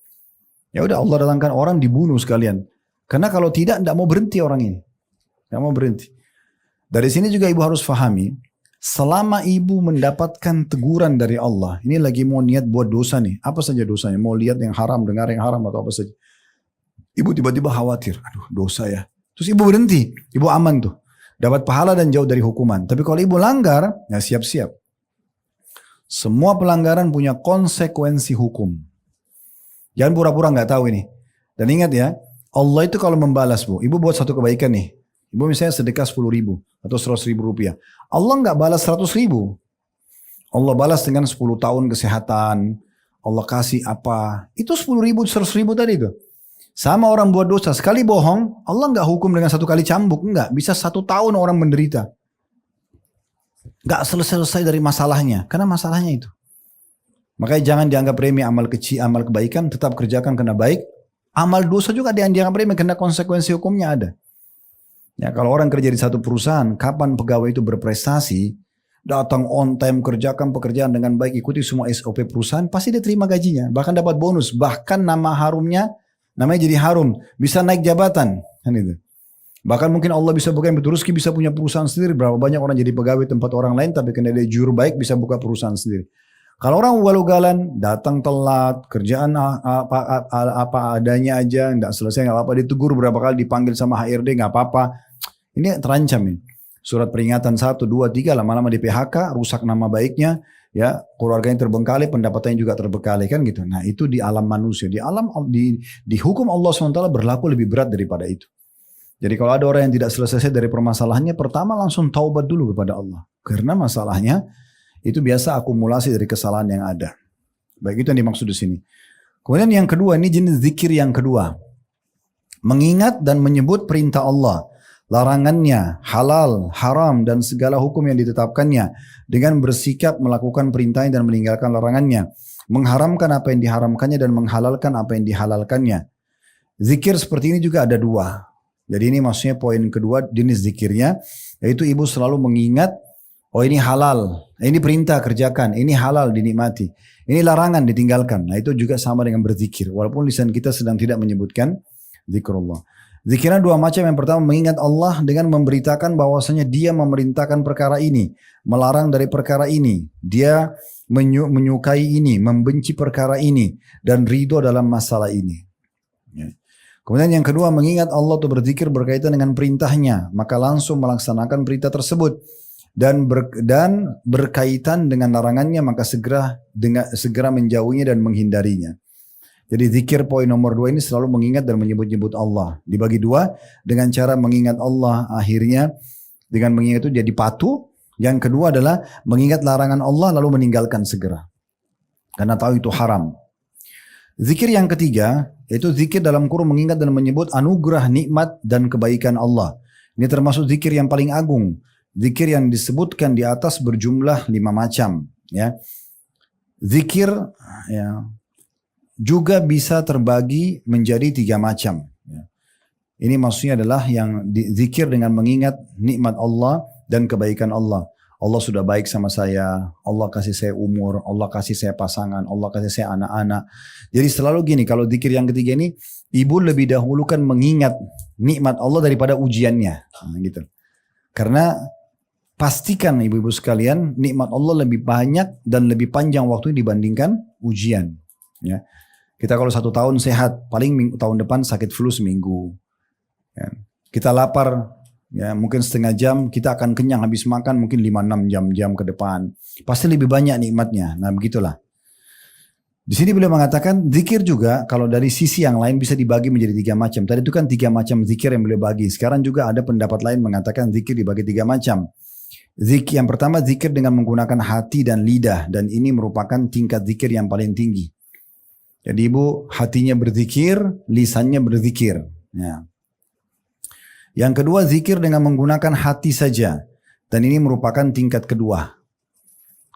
Speaker 1: Ya udah Allah datangkan orang dibunuh sekalian. Karena kalau tidak mau berhenti orang ini. Tidak mau berhenti. Dari sini juga ibu harus fahami. Selama ibu mendapatkan teguran dari Allah. Ini lagi mau niat buat dosa nih. Apa saja dosanya. Mau lihat yang haram, dengar yang haram atau apa saja. Ibu tiba-tiba khawatir. Aduh dosa ya. Terus ibu berhenti. Ibu aman tuh. Dapat pahala dan jauh dari hukuman. Tapi kalau ibu langgar. Ya siap-siap. Semua pelanggaran punya konsekuensi hukum. Jangan pura-pura gak tahu ini. Dan ingat ya. Allah itu kalau membalas bu, ibu buat satu kebaikan nih. Ibu misalnya sedekah 10.000 atau 100.000 rupiah. Allah nggak balas 100.000. Allah balas dengan 10 tahun kesehatan. Allah kasih apa. Itu 10.000, 100.000 tadi itu. Sama orang buat dosa. Sekali bohong, Allah nggak hukum dengan 1 kali cambuk. Enggak, bisa 1 tahun orang menderita. Nggak selesai dari masalahnya. Karena masalahnya itu. Makanya jangan dianggap remeh amal kecil, amal kebaikan. Tetap kerjakan karena baik. Amal dosa juga dianggap remeh karena konsekuensi hukumnya ada. Ya, kalau orang kerja di satu perusahaan, kapan pegawai itu berprestasi, datang on time, kerjakan pekerjaan dengan baik, ikuti semua SOP perusahaan, pasti dia terima gajinya, bahkan dapat bonus, bahkan nama harumnya, namanya jadi harum, bisa naik jabatan, kan itu. Bahkan mungkin Allah bisa buka yang betul, bisa punya perusahaan sendiri. Berapa banyak orang jadi pegawai tempat orang lain, tapi karena dia jujur baik bisa buka perusahaan sendiri. Kalau orang ugal-ugalan, datang telat, kerjaan apa adanya aja, nggak selesai, nggak apa-apa, ditegur berapa kali, dipanggil sama HRD, nggak apa-apa. Ini terancam ini. Surat peringatan 1, 2, 3, lama-lama di PHK, rusak nama baiknya, ya keluarganya terbengkalai, pendapatannya juga terbengkalai kan gitu. Nah itu di alam manusia, di hukum Allah SWT berlaku lebih berat daripada itu. Jadi kalau ada orang yang tidak selesai dari permasalahannya, pertama langsung taubat dulu kepada Allah. Karena masalahnya itu biasa akumulasi dari kesalahan yang ada. Baik, itu yang dimaksud di sini. Kemudian yang kedua, ini jenis zikir yang kedua. Mengingat dan menyebut perintah Allah, larangannya, halal, haram, dan segala hukum yang ditetapkannya. Dengan bersikap melakukan perintahnya dan meninggalkan larangannya. Mengharamkan apa yang diharamkannya dan menghalalkan apa yang dihalalkannya. Zikir seperti ini juga ada dua. Jadi ini maksudnya poin kedua jenis zikirnya, yaitu ibu selalu mengingat, oh ini halal, ini perintah kerjakan, ini halal dinikmati, ini larangan ditinggalkan. Nah itu juga sama dengan berzikir, walaupun lisan kita sedang tidak menyebutkan zikrullah. Zikirnya dua macam, yang pertama mengingat Allah dengan memberitakan bahwasanya dia memerintahkan perkara ini, melarang dari perkara ini, dia menyukai ini, membenci perkara ini, dan ridho dalam masalah ini. Ya. Kemudian yang kedua, mengingat Allah atau berzikir berkaitan dengan perintahnya, maka langsung melaksanakan perintah tersebut. Dan berkaitan dengan larangannya, maka segera menjauhinya dan menghindarinya. Jadi zikir poin nomor 2 ini selalu mengingat dan menyebut-nyebut Allah. Dibagi dua, dengan cara mengingat Allah, akhirnya dengan mengingat itu jadi patuh. Yang kedua adalah mengingat larangan Allah lalu meninggalkan segera. Karena tahu itu haram. Zikir yang ketiga, yaitu zikir dalam kurung mengingat dan menyebut anugerah, nikmat, dan kebaikan Allah. Ini termasuk zikir yang paling agung. Zikir yang disebutkan di atas berjumlah 5 macam. Ya. Zikir ya, juga bisa terbagi menjadi 3 macam. Ya. Ini maksudnya adalah yang zikir dengan mengingat nikmat Allah dan kebaikan Allah. Allah sudah baik sama saya, Allah kasih saya umur, Allah kasih saya pasangan, Allah kasih saya anak-anak. Jadi selalu gini, kalau zikir yang ketiga ini, ibu lebih dahulukan mengingat nikmat Allah daripada ujiannya. Nah, gitu. Karena pastikan ibu-ibu sekalian, nikmat Allah lebih banyak dan lebih panjang waktu dibandingkan ujian. Ya. Kita kalau 1 tahun sehat, paling tahun depan sakit flu seminggu. Ya. Kita lapar, ya mungkin setengah jam, kita akan kenyang habis makan mungkin 5-6 jam ke depan. Pasti lebih banyak nikmatnya. Nah begitulah. Di sini beliau mengatakan zikir juga kalau dari sisi yang lain bisa dibagi menjadi 3 macam. Tadi itu kan 3 macam zikir yang beliau bagi. Sekarang juga ada pendapat lain mengatakan zikir dibagi 3 macam. Zikir yang pertama, zikir dengan menggunakan hati dan lidah, dan ini merupakan tingkat zikir yang paling tinggi. Jadi ibu hatinya berzikir, lisannya berzikir. Ya. Yang kedua, zikir dengan menggunakan hati saja. Dan ini merupakan tingkat kedua.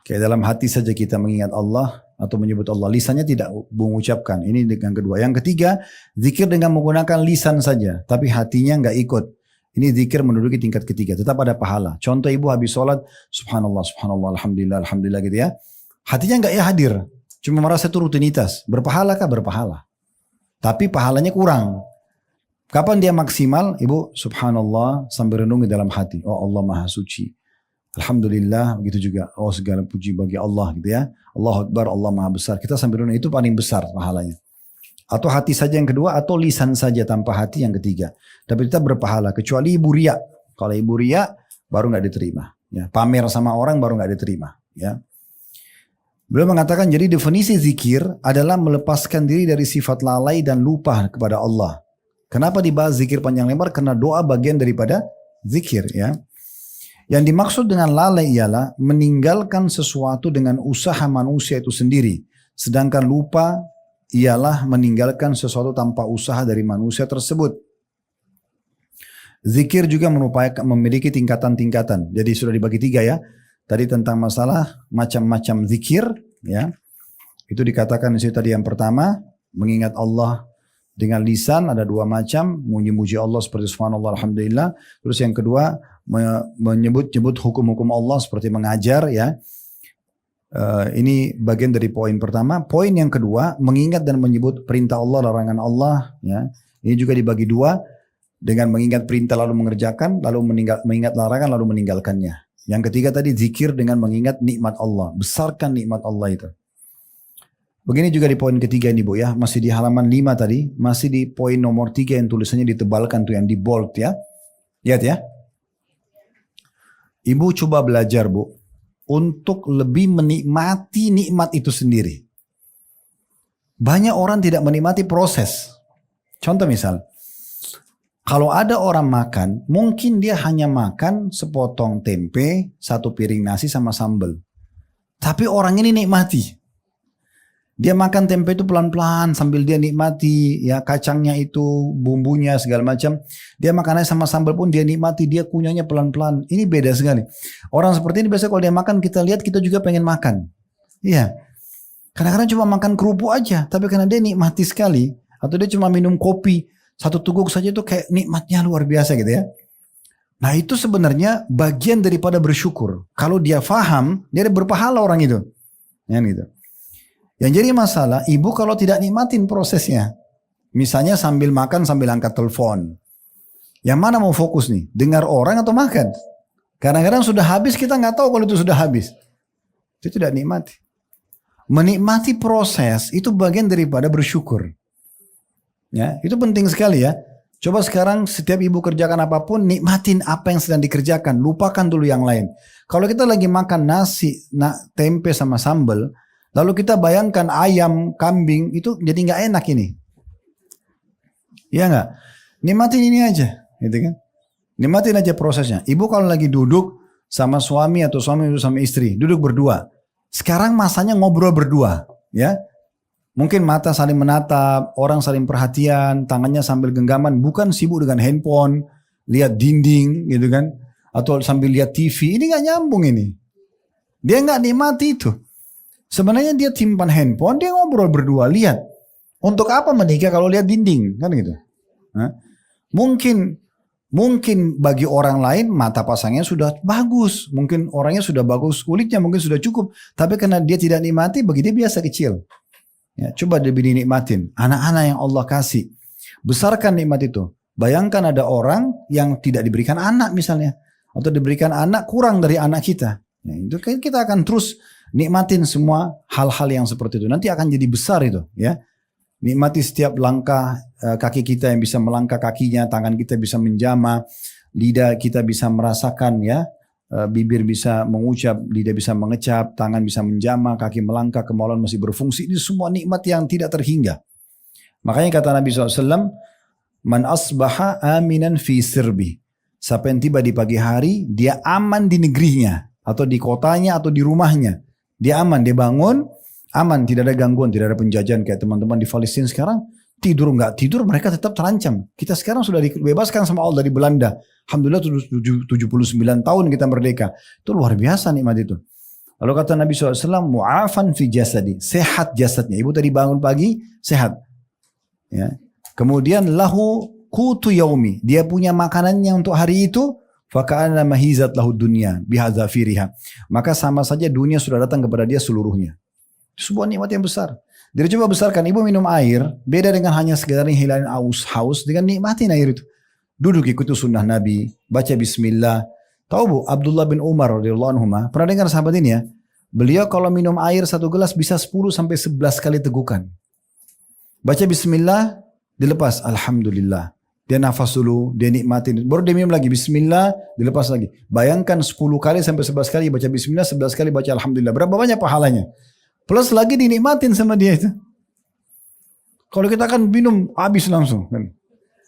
Speaker 1: Kayak dalam hati saja kita mengingat Allah atau menyebut Allah. Lisannya tidak mengucapkan. Ini yang kedua. Yang ketiga, zikir dengan menggunakan lisan saja. Tapi hatinya nggak ikut. Ini zikir menduduki tingkat ketiga. Tetap ada pahala. Contoh ibu habis sholat, subhanallah, subhanallah, alhamdulillah, alhamdulillah gitu ya. Hatinya nggak hadir. Cuma merasa itu rutinitas. Berpahala kah? Berpahala. Tapi pahalanya kurang. Kapan dia maksimal? Ibu subhanallah sambil renungi dalam hati. Oh Allah maha suci. Alhamdulillah begitu juga. Oh segala puji bagi Allah gitu ya. Allahu Akbar, Allah maha besar. Kita sambil renungi itu paling besar pahalanya. Atau hati saja yang kedua atau lisan saja tanpa hati yang ketiga. Tapi kita berpahala kecuali ibu riya. Kalau ibu riya baru nggak diterima. Ya, pamer sama orang baru nggak diterima. Ya. Beliau mengatakan jadi definisi zikir adalah melepaskan diri dari sifat lalai dan lupa kepada Allah. Kenapa dibahas zikir panjang lebar? Karena doa bagian daripada zikir ya. Yang dimaksud dengan lalai ialah meninggalkan sesuatu dengan usaha manusia itu sendiri. Sedangkan lupa ialah meninggalkan sesuatu tanpa usaha dari manusia tersebut. Zikir juga memiliki tingkatan-tingkatan. Jadi sudah dibagi 3 ya. Tadi tentang masalah macam-macam zikir ya. Itu dikatakan di situ tadi yang pertama mengingat Allah Dengan lisan ada dua macam, memuji Allah seperti subhanallah alhamdulillah. Terus yang kedua menyebut hukum-hukum Allah seperti mengajar ya. Ini bagian dari poin pertama. Poin yang kedua, mengingat dan menyebut perintah Allah, larangan Allah ya. Ini juga dibagi dua, dengan mengingat perintah lalu mengerjakan, lalu mengingat larangan lalu meninggalkannya. Yang ketiga tadi zikir dengan mengingat nikmat Allah, besarkan nikmat Allah itu. Begini juga di poin ketiga ini Bu ya, masih di halaman 5 tadi, masih di poin nomor 3 yang tulisannya ditebalkan tuh, yang di bold ya. Lihat ya. Ibu coba belajar Bu, untuk lebih menikmati nikmat itu sendiri. Banyak orang tidak menikmati proses. Contoh misal, kalau ada orang makan, mungkin dia hanya makan sepotong tempe, satu piring nasi sama sambal. Tapi orang ini nikmati. Dia makan tempe itu pelan-pelan sambil dia nikmati ya kacangnya itu, bumbunya segala macam. Dia makannya sama sambal pun dia nikmati, dia kunyahnya pelan-pelan. Ini beda sekali. Orang seperti ini biasanya kalau dia makan kita lihat kita juga pengen makan. Iya. Kadang-kadang cuma makan kerupuk aja, tapi karena dia nikmati sekali, atau dia cuma minum kopi satu teguk saja itu kayak nikmatnya luar biasa gitu ya. Nah itu sebenarnya bagian daripada bersyukur. Kalau dia faham, dia berpahala orang itu. Ya gitu. Yang jadi masalah, ibu kalau tidak nikmatin prosesnya. Misalnya sambil makan, sambil angkat telepon. Yang mana mau fokus nih? Dengar orang atau makan? Kadang-kadang sudah habis, kita nggak tahu kalau itu sudah habis. Itu tidak nikmati. Menikmati proses, itu bagian daripada bersyukur. Ya, itu penting sekali ya. Coba sekarang setiap ibu kerjakan apapun, nikmatin apa yang sedang dikerjakan. Lupakan dulu yang lain. Kalau kita lagi makan nasi, tempe sama sambal, lalu kita bayangkan ayam, kambing, itu jadi nggak enak ini. Iya nggak? Nikmatin ini aja, gitu kan? Nikmatin aja prosesnya. Ibu kalau lagi duduk sama suami atau suami sama istri, duduk berdua. Sekarang masanya ngobrol berdua, ya. Mungkin mata saling menatap, orang saling perhatian, tangannya sambil genggaman, bukan sibuk dengan handphone, lihat dinding, gitu kan? Atau sambil lihat TV. Ini nggak nyambung ini. Dia nggak nikmati itu. Sebenarnya dia simpan handphone, dia ngobrol berdua, lihat. Untuk apa menikah kalau lihat dinding, kan gitu. Nah, mungkin bagi orang lain mata pasangnya sudah bagus, mungkin orangnya sudah bagus, kulitnya mungkin sudah cukup, tapi karena dia tidak nikmati, bagi dia biasa kecil. Ya, coba lebih dinikmatin. Anak-anak yang Allah kasih, besarkan nikmat itu. Bayangkan ada orang yang tidak diberikan anak misalnya, atau diberikan anak kurang dari anak kita. Ya, itu kita akan terus nikmatin semua hal-hal yang seperti itu. Nanti akan jadi besar itu, ya. Nikmati setiap langkah kaki kita yang bisa melangkah kakinya, tangan kita bisa menjama, lidah kita bisa merasakan, ya. Bibir bisa mengucap, lidah bisa mengecap, tangan bisa menjama, kaki melangkah, kemaluan masih berfungsi. Ini semua nikmat yang tidak terhingga. Makanya kata Nabi SAW, Man asbaha aminan fi sirbi. Siapa yang tiba di pagi hari, dia aman di negerinya, atau di kotanya, atau di rumahnya. Dia aman, dia bangun, aman, tidak ada gangguan, tidak ada penjajahan. Kayak teman-teman di Palestina sekarang, tidur nggak tidur, mereka tetap terancam. Kita sekarang sudah dibebaskan sama Allah dari Belanda. Alhamdulillah 79 tahun kita merdeka. Itu luar biasa nikmat itu. Lalu kata Nabi SAW, mu'afan fi jasadi, sehat jasadnya. Ibu tadi bangun pagi, sehat. Ya. Kemudian lahu kutu yaumi, dia punya makanannya untuk hari itu, faka'ana mahizat lahu dunya bihadzafiriha. Maka sama saja dunia sudah datang kepada dia seluruhnya. Itu sebuah nikmat yang besar. Jadi coba besarkan, ibu minum air, beda dengan hanya sekedar hilangin haus, dengan nikmatin air itu. Duduk ikuti sunnah Nabi, baca bismillah. Tahu Bu, Abdullah bin Umar radhiyallahu anhu, pernah dengar sahabat ini ya? Beliau kalau minum air satu gelas bisa 10 sampai 11 kali tegukan. Baca bismillah, dilepas, alhamdulillah. Dia nafas dulu, dia nikmatin. Baru dia minum lagi, bismillah, dilepas lagi. Bayangkan 10 kali sampai 11 kali baca bismillah, 11 kali baca alhamdulillah. Berapa banyak pahalanya? Plus lagi dinikmatin sama dia itu. Kalau kita kan minum, habis langsung.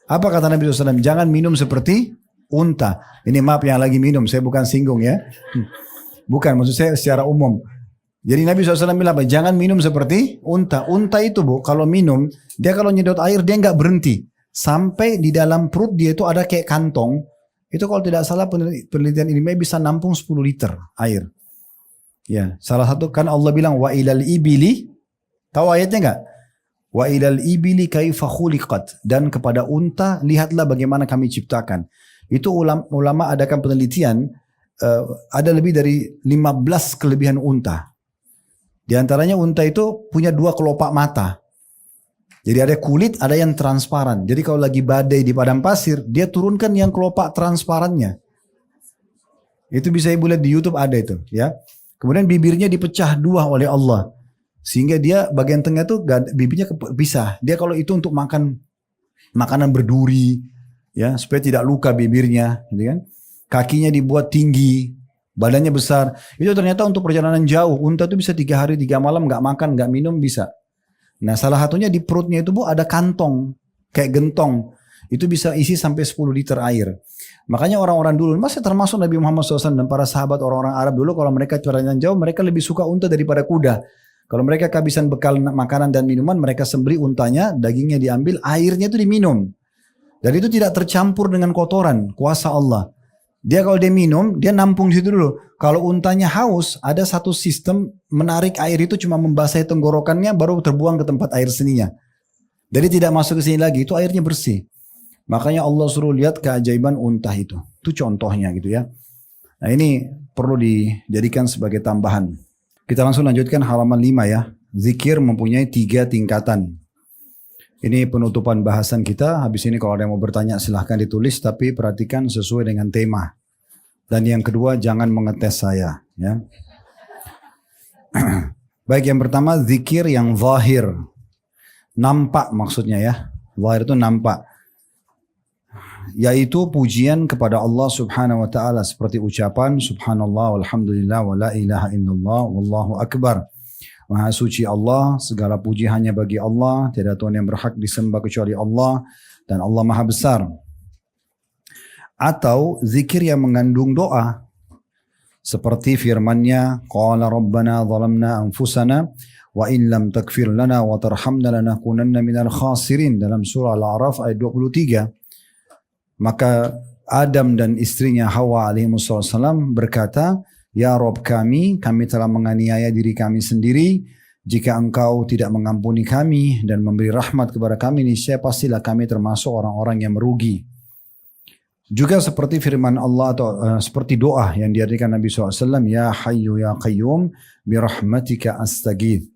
Speaker 1: Apa kata Nabi SAW? Jangan minum seperti unta. Ini maaf yang lagi minum, saya bukan singgung ya. Bukan, maksud saya secara umum. Jadi Nabi SAW bilang apa? Jangan minum seperti unta. Unta itu Bu, kalau minum, dia kalau nyedot air, dia nggak berhenti. Sampai di dalam perut dia itu ada kayak kantong. Itu kalau tidak salah penelitian ilmiah bisa nampung 10 liter air. Ya, salah satu kan Allah bilang wa ilal ibili. Tahu ayatnya nggak? Wa ilal ibili kaifa khuliqat, dan kepada unta lihatlah bagaimana kami ciptakan. Itu ulama adakan penelitian, ada lebih dari 15 kelebihan unta. Di antaranya unta itu punya 2 kelopak mata. Jadi ada kulit, ada yang transparan. Jadi kalau lagi badai di padang pasir, dia turunkan yang kelopak transparannya. Itu bisa ibu lihat di YouTube, ada itu, ya. Kemudian bibirnya dipecah 2 oleh Allah. Sehingga dia bagian tengah itu bibirnya pisah. Dia kalau itu untuk makan makanan berduri, ya, supaya tidak luka bibirnya, gitu kan. Kakinya dibuat tinggi, badannya besar. Itu ternyata untuk perjalanan jauh. Unta itu bisa 3 hari 3 malam nggak makan, nggak minum bisa. Nah, salah satunya di perutnya itu, Bu, ada kantong kayak gentong. Itu bisa isi sampai 10 liter air. Makanya orang-orang dulu, masih termasuk Nabi Muhammad SAW dan para sahabat orang-orang Arab dulu, kalau mereka perjalanan jauh, mereka lebih suka unta daripada kuda. Kalau mereka kehabisan bekal makanan dan minuman, mereka sembelih untanya, dagingnya diambil, airnya itu diminum. Dan itu tidak tercampur dengan kotoran, kuasa Allah. Dia kalau dia minum, dia nampung di situ dulu. Kalau untanya haus, ada satu sistem menarik air itu cuma membasahi tenggorokannya, baru terbuang ke tempat air seninya. Jadi tidak masuk ke sini lagi, itu airnya bersih. Makanya Allah suruh lihat keajaiban unta itu. Itu contohnya gitu ya. Nah ini perlu dijadikan sebagai tambahan. Kita langsung lanjutkan halaman 5 ya. Zikir mempunyai 3 tingkatan. Ini penutupan bahasan kita. Habis ini kalau ada yang mau bertanya silahkan ditulis. Tapi perhatikan sesuai dengan tema. Dan yang kedua, jangan mengetes saya. Ya. Baik, yang pertama zikir yang zahir. Nampak maksudnya ya. Zahir itu nampak. Yaitu pujian kepada Allah subhanahu wa ta'ala. Seperti ucapan subhanallah walhamdulillah wa la ilaha illallah wallahu akbar. Maha suci Allah, segala puji hanya bagi Allah. Tiada Tuhan yang berhak disembah kecuali Allah. Dan Allah maha besar. Atau zikir yang mengandung doa. Seperti firmannya, Qala rabbana zalamna anfusana wa in lam takfir lana wa tarhamna lanakunanna minal khasirin. Dalam surah Al-A'raf ayat 23. Maka Adam dan istrinya Hawa alaihissalam berkata, Ya Rob kami telah menganiaya diri kami sendiri. Jika engkau tidak mengampuni kami dan memberi rahmat kepada kami, niscaya pastilah kami termasuk orang-orang yang merugi. Juga seperti firman Allah atau seperti doa yang diartikan Nabi SAW, Ya Hayyu Ya Qayyum birahmatika astaghith.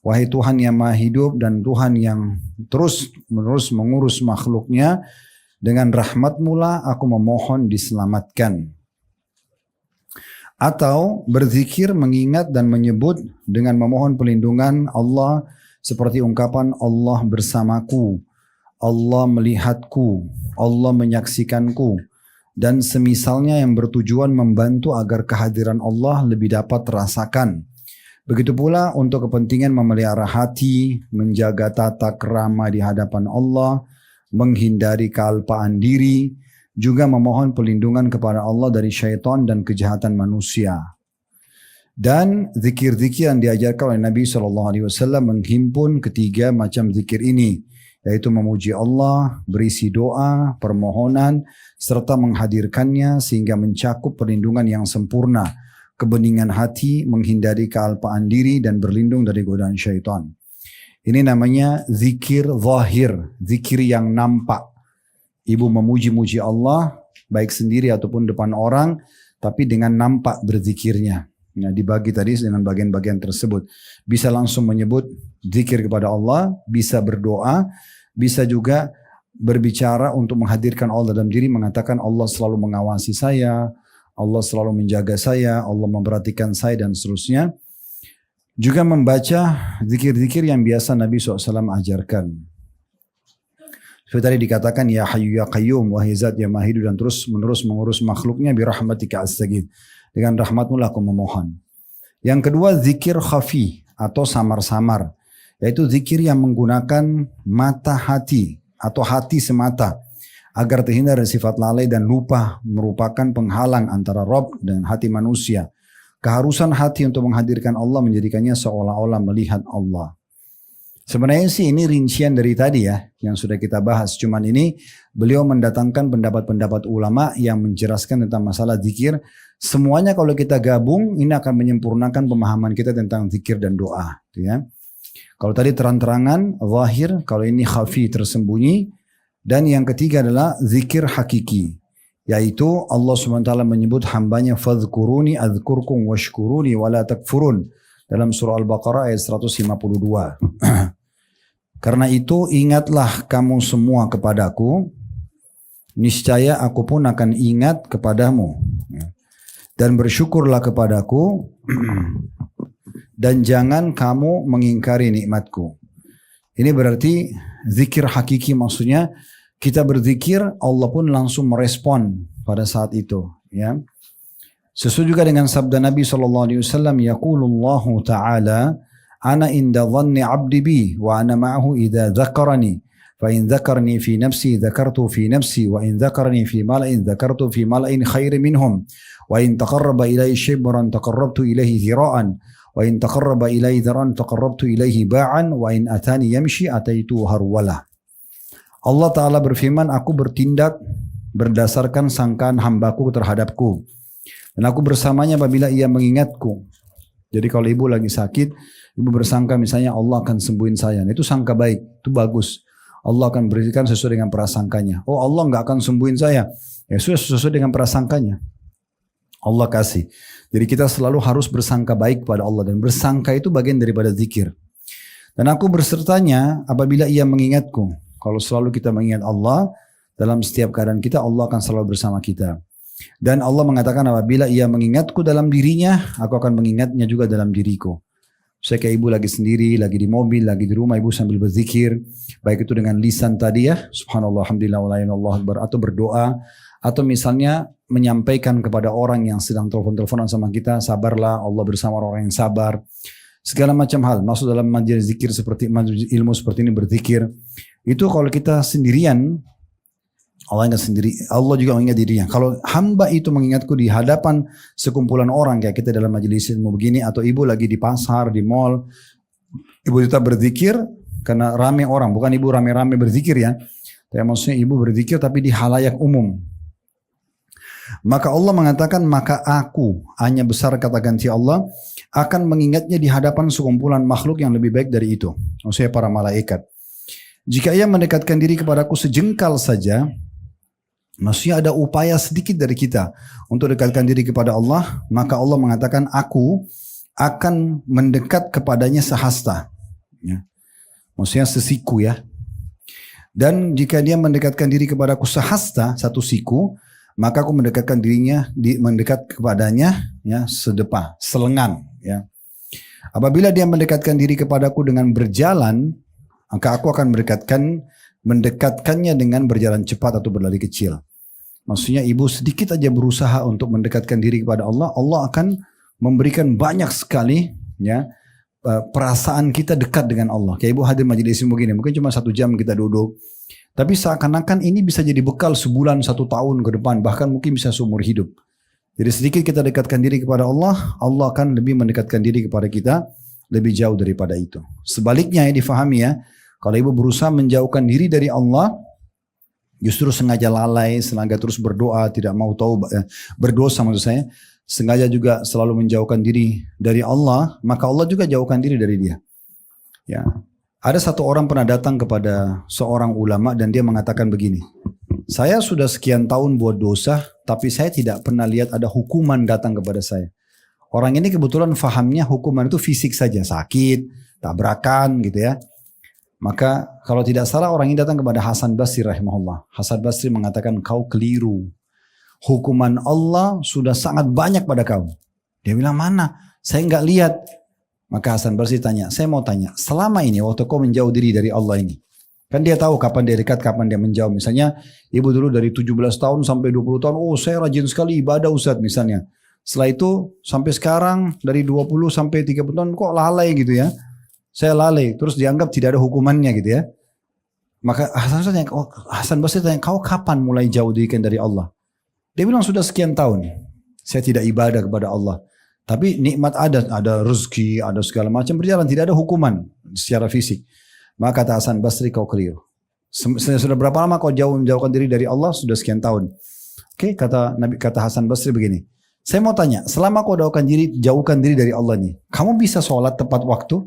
Speaker 1: Wahai Tuhan yang maha hidup dan Tuhan yang terus menerus mengurus makhluknya, dengan rahmat-Mu lah aku memohon diselamatkan. Atau berzikir mengingat dan menyebut dengan memohon perlindungan Allah seperti ungkapan Allah bersamaku, Allah melihatku, Allah menyaksikanku, dan semisalnya yang bertujuan membantu agar kehadiran Allah lebih dapat terasakan. Begitu pula untuk kepentingan memelihara hati, menjaga tata krama di hadapan Allah, menghindari kealpaan diri, juga memohon perlindungan kepada Allah dari syaitan dan kejahatan manusia. Dan zikir-zikir yang diajarkan oleh Nabi SAW menghimpun 3 macam zikir ini, yaitu memuji Allah, berisi doa, permohonan, serta menghadirkannya sehingga mencakup perlindungan yang sempurna, kebeningan hati, menghindari kealpaan diri, dan berlindung dari godaan syaitan. Ini namanya zikir zahir, zikir yang nampak. Ibu memuji-muji Allah, baik sendiri ataupun depan orang, tapi dengan nampak berzikirnya. Nah, dibagi tadi dengan bagian-bagian tersebut. Bisa langsung menyebut zikir kepada Allah, bisa berdoa, bisa juga berbicara untuk menghadirkan Allah dalam diri, mengatakan Allah selalu mengawasi saya, Allah selalu menjaga saya, Allah memperhatikan saya, dan seterusnya. Juga membaca zikir-zikir yang biasa Nabi SAW ajarkan. Seperti tadi dikatakan, Ya Hayyu Ya Qayyum, wahai zat yang maha hidup dan terus menerus mengurus makhluknya, birahmatika astaghith. Dengan rahmatmu lah aku memohon. Yang kedua, zikir khafi atau samar-samar. Yaitu zikir yang menggunakan mata hati atau hati semata. Agar terhindar dari sifat lalai dan lupa, merupakan penghalang antara Rabb dan hati manusia. Keharusan hati untuk menghadirkan Allah menjadikannya seolah-olah melihat Allah. Sebenarnya sih ini rincian dari tadi ya, yang sudah kita bahas. Cuman ini beliau mendatangkan pendapat-pendapat ulama yang menjelaskan tentang masalah zikir. Semuanya kalau kita gabung, ini akan menyempurnakan pemahaman kita tentang zikir dan doa. Ya. Kalau tadi terang-terangan, zahir, kalau ini khafi, tersembunyi. Dan yang ketiga adalah zikir hakiki. Yaitu Allah SWT menyebut hambanya, fadhkuruni adhkurkum washkuruni wala takfurun. Dalam surah Al-Baqarah ayat 152. Karena itu ingatlah kamu semua kepadaku, niscaya aku pun akan ingat kepadamu. Dan bersyukurlah kepadaku, dan jangan kamu mengingkari nikmatku. Ini berarti zikir hakiki, maksudnya kita berzikir, Allah pun langsung merespon pada saat itu. Ya. Sesuai juga dengan sabda Nabi SAW, yaqulullahu ta'ala, ana inda dhanni abdi bi, wa ana ma'ahu idha dhakarani. فإن ذكرني في نفسي ذكرت في نفسي وإن ذكرني في ملأ ذكرت في ملأ خير منهم وإن تقرب إلي شبرا تقربت إليه ذراعا وإن تقرب إلي ذراعا تقربت إليه باعا وإن أتاني يمشي أتيته هرولا. Allah Ta'ala berfirman, aku bertindak berdasarkan sangkaan hambaku terhadapku, dan aku bersamanya apabila ia mengingatku. Jadi kalau ibu lagi sakit, ibu bersangka misalnya Allah akan sembuhin saya, itu sangka baik, itu bagus. Allah akan berikan sesuai dengan prasangkanya. Oh, Allah nggak akan sembuhin saya. Ya sudah, sesuai dengan prasangkanya. Allah kasih. Jadi kita selalu harus bersangka baik pada Allah. Dan bersangka itu bagian daripada zikir. Dan aku bersertanya apabila ia mengingatku. Kalau selalu kita mengingat Allah, dalam setiap keadaan kita, Allah akan selalu bersama kita. Dan Allah mengatakan apabila ia mengingatku dalam dirinya, aku akan mengingatnya juga dalam diriku. Saya kayak ibu lagi sendiri, lagi di mobil, lagi di rumah, ibu sambil berzikir. Baik itu dengan lisan tadi ya, subhanallah, alhamdulillah, wa la ilaha illallah, atau berdoa. Atau misalnya menyampaikan kepada orang yang sedang telepon-teleponan sama kita, sabarlah, Allah bersama orang yang sabar. Segala macam hal, masuk dalam majelis zikir seperti majelis ilmu seperti ini, berzikir. Itu kalau kita sendirian, Allah ingat sendiri, Allah juga mengingat dirinya. Kalau hamba itu mengingatku di hadapan sekumpulan orang kayak kita dalam majelis ilmu begini, atau ibu lagi di pasar, di mall, ibu tetap berzikir karena rame orang, bukan ibu rame-rame berzikir ya. Tapi maksudnya ibu berzikir tapi di halayak umum. Maka Allah mengatakan, maka aku, hanya besar kata ganti Allah, akan mengingatnya di hadapan sekumpulan makhluk yang lebih baik dari itu. Maksudnya para malaikat. Jika ia mendekatkan diri kepadaku sejengkal saja, maksudnya ada upaya sedikit dari kita untuk dekatkan diri kepada Allah, maka Allah mengatakan aku akan mendekat kepadanya sehasta. Ya. Maksudnya sesiku ya. Dan jika dia mendekatkan diri kepadaku sehasta, satu siku, maka aku mendekatkan dirinya, mendekat kepadanya ya sedepah, selengan. Ya. Apabila dia mendekatkan diri kepadaku dengan berjalan, maka aku akan mendekatkannya dengan berjalan cepat atau berlari kecil. Maksudnya ibu sedikit aja berusaha untuk mendekatkan diri kepada Allah, Allah akan memberikan banyak sekali ya perasaan kita dekat dengan Allah. Kayak ibu hadir majelis ilmu begini, mungkin cuma 1 jam kita duduk, tapi seakan-akan ini bisa jadi bekal sebulan, 1 tahun ke depan, bahkan mungkin bisa seumur hidup. Jadi sedikit kita dekatkan diri kepada Allah, Allah akan lebih mendekatkan diri kepada kita lebih jauh daripada itu. Sebaliknya ya, difahami ya, kalau ibu berusaha menjauhkan diri dari Allah, justru sengaja lalai, sengaja terus berdoa, tidak mau tahu berdosa maksud saya, sengaja juga selalu menjauhkan diri dari Allah, maka Allah juga jauhkan diri dari dia. Ya, ada satu orang pernah datang kepada seorang ulama dan dia mengatakan begini, saya sudah sekian tahun buat dosa, tapi saya tidak pernah lihat ada hukuman datang kepada saya. Orang ini kebetulan fahamnya hukuman itu fisik saja, sakit, tabrakan gitu ya. Maka kalau tidak salah orang ini datang kepada Hasan Basri rahimahullah. Hasan Basri mengatakan, kau keliru. Hukuman Allah sudah sangat banyak pada kau. Dia bilang, mana? Saya nggak lihat. Maka Hasan Basri tanya, saya mau tanya, selama ini waktu kau menjauh diri dari Allah ini, kan dia tahu kapan dia dekat, kapan dia menjauh. Misalnya ibu dulu dari 17 tahun sampai 20 tahun, oh saya rajin sekali ibadah Ustaz misalnya. Setelah itu sampai sekarang dari 20 sampai 30 tahun kok lalai gitu ya. Saya lalai, terus dianggap tidak ada hukumannya gitu ya. Maka Hasan Basri tanya, kau kapan mulai jauh diri dari Allah? Dia bilang sudah sekian tahun. Saya tidak ibadah kepada Allah. Tapi nikmat ada rezeki, ada segala macam berjalan. Tidak ada hukuman secara fisik. Maka kata Hasan Basri, kau keliru. Sudah berapa lama kau menjauhkan diri dari Allah? Sudah sekian tahun. Oke, kata Hasan Basri begini. Saya mau tanya, selama kau jauhkan diri dari Allah nih, kamu bisa sholat tepat waktu?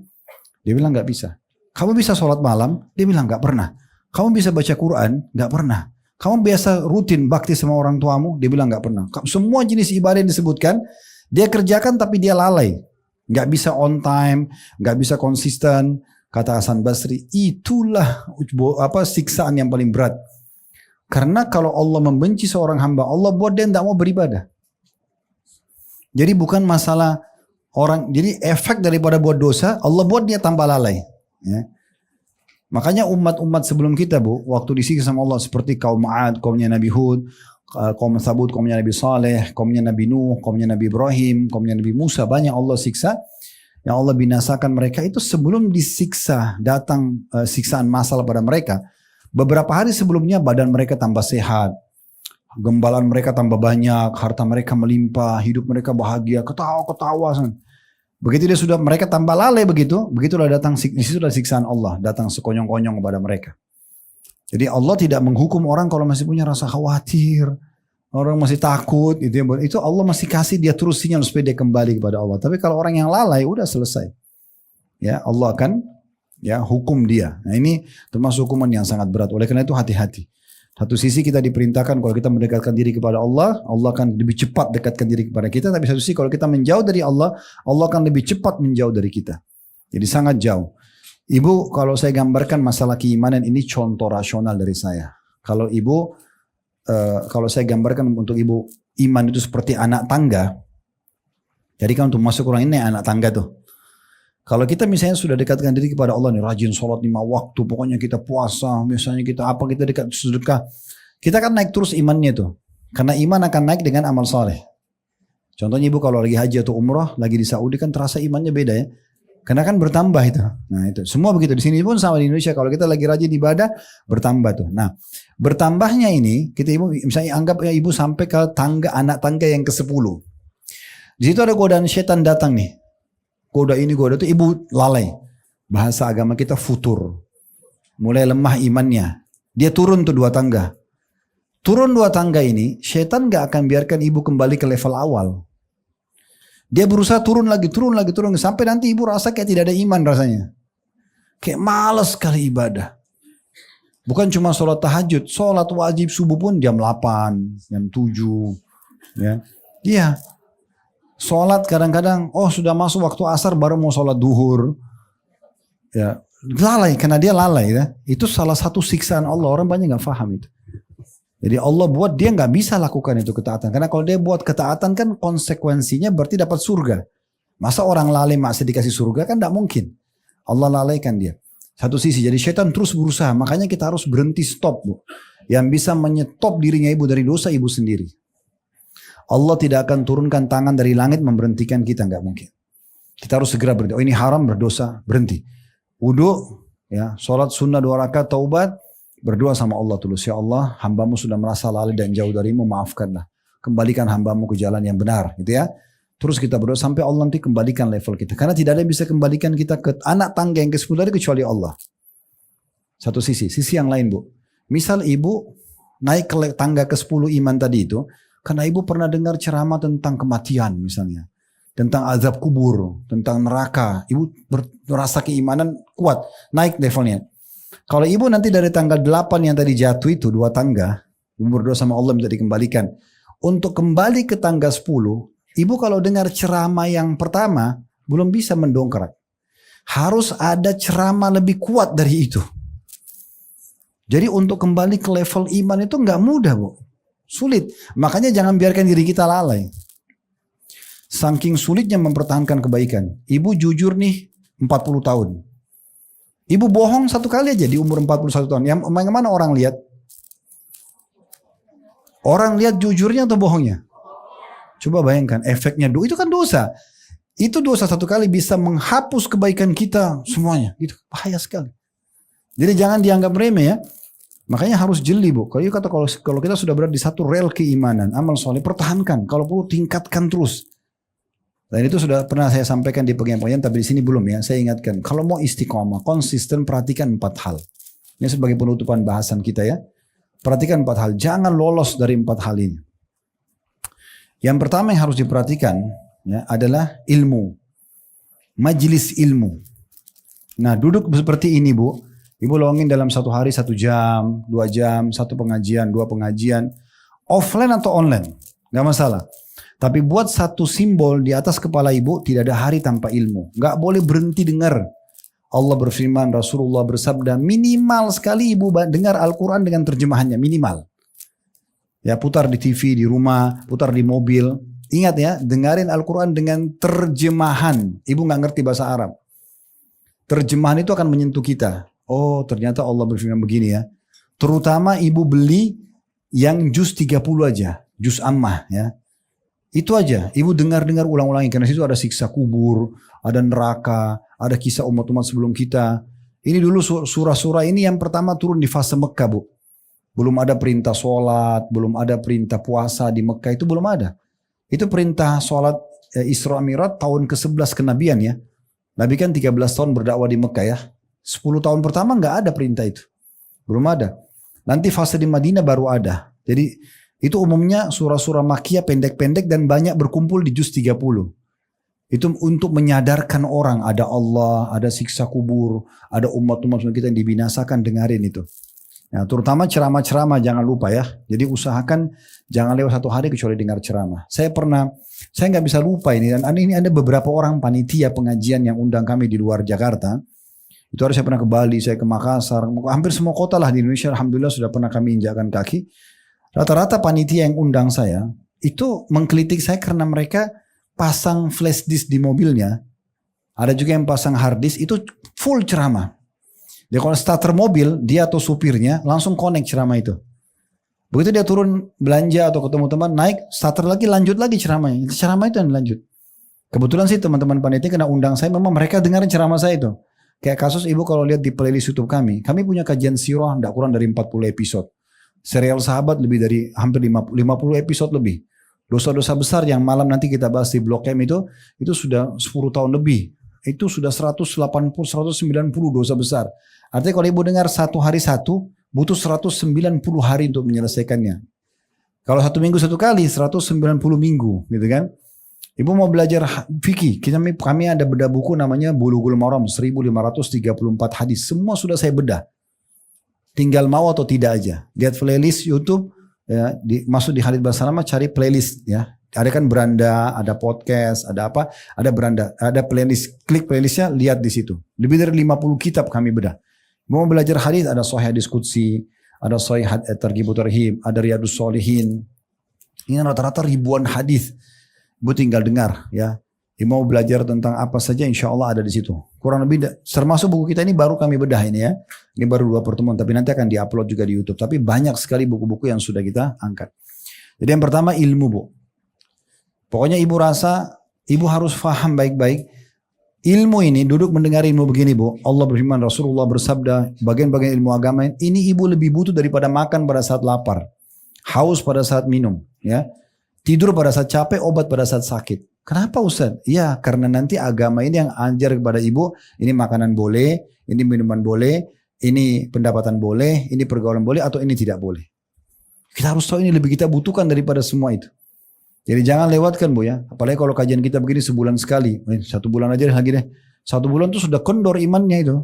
Speaker 1: Dia bilang nggak bisa. Kamu bisa sholat malam? Dia bilang nggak pernah. Kamu bisa baca Quran? Nggak pernah. Kamu biasa rutin bakti sama orang tuamu? Dia bilang nggak pernah. Semua jenis ibadah yang disebutkan, dia kerjakan tapi dia lalai. Nggak bisa on time, nggak bisa konsisten. Kata Hasan Basri, itulah siksaan yang paling berat. Karena kalau Allah membenci seorang hamba, Allah buat dia tidak mau beribadah. Jadi bukan masalah orang, jadi efek daripada buat dosa, Allah buat dia tambah lalai. Ya. Makanya umat-umat sebelum kita waktu disiksa sama Allah seperti kaum Ad, kaumnya Nabi Hud, kaum Thabut, kaumnya Nabi Saleh, kaumnya Nabi Nuh, kaumnya Nabi Ibrahim, kaumnya Nabi Musa, banyak Allah siksa. Yang Allah binasakan mereka itu sebelum disiksa, datang siksaan masalah pada mereka. Beberapa hari sebelumnya badan mereka tambah sehat, gembalaan mereka tambah banyak, harta mereka melimpah, hidup mereka bahagia, ketawa-ketawa. Begitu dia sudah mereka tambah lalai begitulah datang disitulah siksaan Allah, datang sekonyong-konyong kepada mereka. Jadi Allah tidak menghukum orang kalau masih punya rasa khawatir, orang masih takut, itu Allah masih kasih dia terus sinyal supaya dia kembali kepada Allah. Tapi kalau orang yang lalai udah selesai, ya Allah akan hukum dia. Nah ini termasuk hukuman yang sangat berat. Oleh karena itu hati-hati. Satu sisi kita diperintahkan kalau kita mendekatkan diri kepada Allah, Allah akan lebih cepat dekatkan diri kepada kita. Tapi satu sisi kalau kita menjauh dari Allah, Allah akan lebih cepat menjauh dari kita. Jadi sangat jauh. Ibu, kalau saya gambarkan masalah keimanan ini contoh rasional dari saya. Kalau ibu, kalau saya gambarkan untuk ibu, iman itu seperti anak tangga. Jadi kan untuk masuk orang ini anak tangga tuh. Kalau kita misalnya sudah dekatkan diri kepada Allah nih, rajin sholat 5 waktu, pokoknya kita puasa, misalnya kita dekat sedekah, kita kan naik terus imannya tuh. Karena iman akan naik dengan amal soleh. Contohnya ibu kalau lagi haji atau umrah, lagi di Saudi kan terasa imannya beda ya. Karena kan bertambah itu. Nah itu semua begitu. Di sini pun sama di Indonesia. Kalau kita lagi rajin ibadah bertambah tuh. Nah bertambahnya ini kita ibu misalnya anggap ya ibu sampai ke anak tangga yang ke-10. Di situ ada godaan setan datang nih. Goda ini goda itu ibu lalai. Bahasa agama kita futur. Mulai lemah imannya. Dia turun tuh 2 tangga. Turun 2 tangga ini setan gak akan biarkan ibu kembali ke level awal. Dia berusaha turun lagi, sampai nanti ibu rasa kayak tidak ada iman rasanya. Kayak malas sekali ibadah. Bukan cuma sholat tahajud, sholat wajib subuh pun jam 8, jam 7. Ya. Iya. Sholat kadang-kadang, sudah masuk waktu asar baru mau sholat duhur. Ya. Lalai, karena dia lalai. Ya. Itu salah satu siksaan Allah, orang banyak gak paham itu. Jadi Allah buat dia nggak bisa lakukan itu ketaatan. Karena kalau dia buat ketaatan kan konsekuensinya berarti dapat surga. Masa orang lalai masih dikasih surga kan tidak mungkin. Allah lalaikan dia. Satu sisi jadi setan terus berusaha. Makanya kita harus berhenti stop bu. Yang bisa menyetop dirinya ibu dari dosa ibu sendiri. Allah tidak akan turunkan tangan dari langit memberhentikan kita, nggak mungkin. Kita harus segera berhenti. Oh ini haram berdosa berhenti. Wudu ya sholat sunnah 2 rakaat taubat. Berdoa sama Allah tulus, ya Allah hambamu sudah merasa lalai dan jauh darimu, maafkanlah. Kembalikan hambamu ke jalan yang benar gitu ya. Terus kita berdoa sampai Allah nanti kembalikan level kita. Karena tidak ada yang bisa kembalikan kita ke anak tangga yang ke-10 tadi kecuali Allah. Satu sisi yang lain bu. Misal ibu naik ke tangga ke-10 iman tadi itu. Karena ibu pernah dengar ceramah tentang kematian misalnya. Tentang azab kubur, tentang neraka. Ibu merasa keimanan kuat, naik levelnya. Kalau ibu nanti dari tanggal 8 yang tadi jatuh itu 2 tangga, ibu berdoa sama Allah minta dikembalikan. Untuk kembali ke tangga 10, ibu kalau dengar ceramah yang pertama, belum bisa mendongkrak. Harus ada ceramah lebih kuat dari itu. Jadi untuk kembali ke level iman itu nggak mudah bu. Sulit. Makanya jangan biarkan diri kita lalai. Saking sulitnya mempertahankan kebaikan. Ibu jujur nih 40 tahun. Ibu bohong 1 kali aja di umur 41 tahun. Yang mana orang lihat? Orang lihat jujurnya atau bohongnya? Coba bayangkan efeknya. Itu kan dosa. Itu dosa 1 kali bisa menghapus kebaikan kita semuanya. Itu bahaya sekali. Jadi jangan dianggap remeh ya. Makanya harus jeli bu. Kalau kita sudah berada di satu rel keimanan, amal soleh pertahankan. Kalau perlu tingkatkan terus. Dan itu sudah pernah saya sampaikan di penyampaian, tapi di sini belum ya. Saya ingatkan, kalau mau istiqomah, konsisten perhatikan 4 hal. Ini sebagai penutupan bahasan kita ya. Perhatikan 4 hal. Jangan lolos dari 4 hal ini. Yang pertama yang harus diperhatikan ya, adalah ilmu. Majelis ilmu. Nah duduk seperti ini Bu, Ibu longin dalam satu hari 1 jam, 2 jam, satu pengajian, 2 pengajian, offline atau online, nggak masalah. Tapi buat satu simbol di atas kepala Ibu, tidak ada hari tanpa ilmu. Nggak boleh berhenti dengar. Allah berfirman, Rasulullah bersabda, minimal sekali Ibu dengar Al-Quran dengan terjemahannya, minimal. Ya putar di TV, di rumah, putar di mobil. Ingat ya, dengarin Al-Quran dengan terjemahan. Ibu nggak ngerti bahasa Arab. Terjemahan itu akan menyentuh kita. Oh ternyata Allah berfirman begini ya. Terutama ibu beli yang juz 30 aja. Juz ammah ya. Itu aja. Ibu dengar-dengar ulang-ulangi. Karena situ ada siksa kubur. Ada neraka. Ada kisah umat-umat sebelum kita. Ini dulu surah-surah ini yang pertama turun di fase Mekah Bu. Belum ada perintah sholat. Belum ada perintah puasa di Mekah. Itu belum ada. Itu perintah sholat Isra Mi'raj tahun ke-11 kenabian ya. Nabi kan 13 tahun berdakwah di Mekah ya. 10 tahun pertama nggak ada perintah itu. Belum ada. Nanti fase di Madinah baru ada. Jadi itu umumnya surah-surah Makkiyah pendek-pendek dan banyak berkumpul di juz 30. Itu untuk menyadarkan orang ada Allah, ada siksa kubur, ada umat-umat kita yang dibinasakan, dengarin itu. Nah, terutama ceramah-ceramah jangan lupa ya. Jadi usahakan jangan lewat 1 hari kecuali dengar ceramah. Saya nggak bisa lupa ini, dan ini ada beberapa orang panitia pengajian yang undang kami di luar Jakarta. Itu hari saya pernah ke Bali, saya ke Makassar, hampir semua kota lah di Indonesia. Alhamdulillah sudah pernah kami injakkan kaki. Rata-rata panitia yang undang saya itu mengkritik saya karena mereka pasang flash disk di mobilnya. Ada juga yang pasang hard disk, itu full ceramah. Dia kalau starter mobil, dia atau supirnya langsung connect ceramah itu. Begitu dia turun belanja atau ketemu teman, naik, starter lagi, lanjut lagi ceramahnya. Ceramah itu yang lanjut. Kebetulan sih teman-teman panitia kena undang saya, memang mereka dengarin ceramah saya itu. Kayak kasus ibu kalau lihat di playlist YouTube kami punya kajian sirah tidak kurang dari 40 episode. Serial sahabat lebih dari hampir 50 episode lebih. Dosa-dosa besar yang malam nanti kita bahas di Blog M itu sudah 10 tahun lebih. Itu sudah 180, 190 dosa besar. Artinya kalau ibu dengar 1 hari 1, butuh 190 hari untuk menyelesaikannya. Kalau 1 minggu 1 kali, 190 minggu, gitu kan? Ibu mau belajar fikih, kami ada bedah buku namanya Bulughul Maram, 1534 hadis. Semua sudah saya bedah. Tinggal mau atau tidak aja. Lihat playlist YouTube, ya, masuk di Khalid Basalamah, cari playlist ya. Ada kan beranda, ada podcast, ada apa? Ada beranda, ada playlist. Klik playlistnya, lihat di situ. Lebih dari 50 kitab kami bedah. Mau belajar hadis, ada Sahih Hadis Qudsi, ada Sahih Targhib Tarhib, ada Riyadus Shalihin. Ini rata-rata ribuan hadis. Ibu tinggal dengar ya. Ibu mau belajar tentang apa saja, insya Allah ada di situ. Kurang lebih, termasuk buku kita ini baru kami bedah ini ya. Ini baru 2 pertemuan, tapi nanti akan diupload juga di YouTube. Tapi banyak sekali buku-buku yang sudah kita angkat. Jadi yang pertama ilmu Bu. Pokoknya ibu rasa, ibu harus faham baik-baik. Ilmu ini, duduk mendengar ilmu begini Bu. Allah berfirman, Rasulullah bersabda, bagian-bagian ilmu agama ini ibu lebih butuh daripada makan pada saat lapar. Haus pada saat minum. Ya. Tidur pada saat capek, obat pada saat sakit. Kenapa Ustaz? Ya karena nanti agama ini yang ajar kepada ibu, ini makanan boleh, ini minuman boleh, ini pendapatan boleh, ini pergaulan boleh, atau ini tidak boleh. Kita harus tahu ini lebih kita butuhkan daripada semua itu. Jadi jangan lewatkan Bu ya. Apalagi kalau kajian kita begini sebulan sekali. 1 bulan aja lagi deh. 1 bulan tuh sudah kendor imannya itu.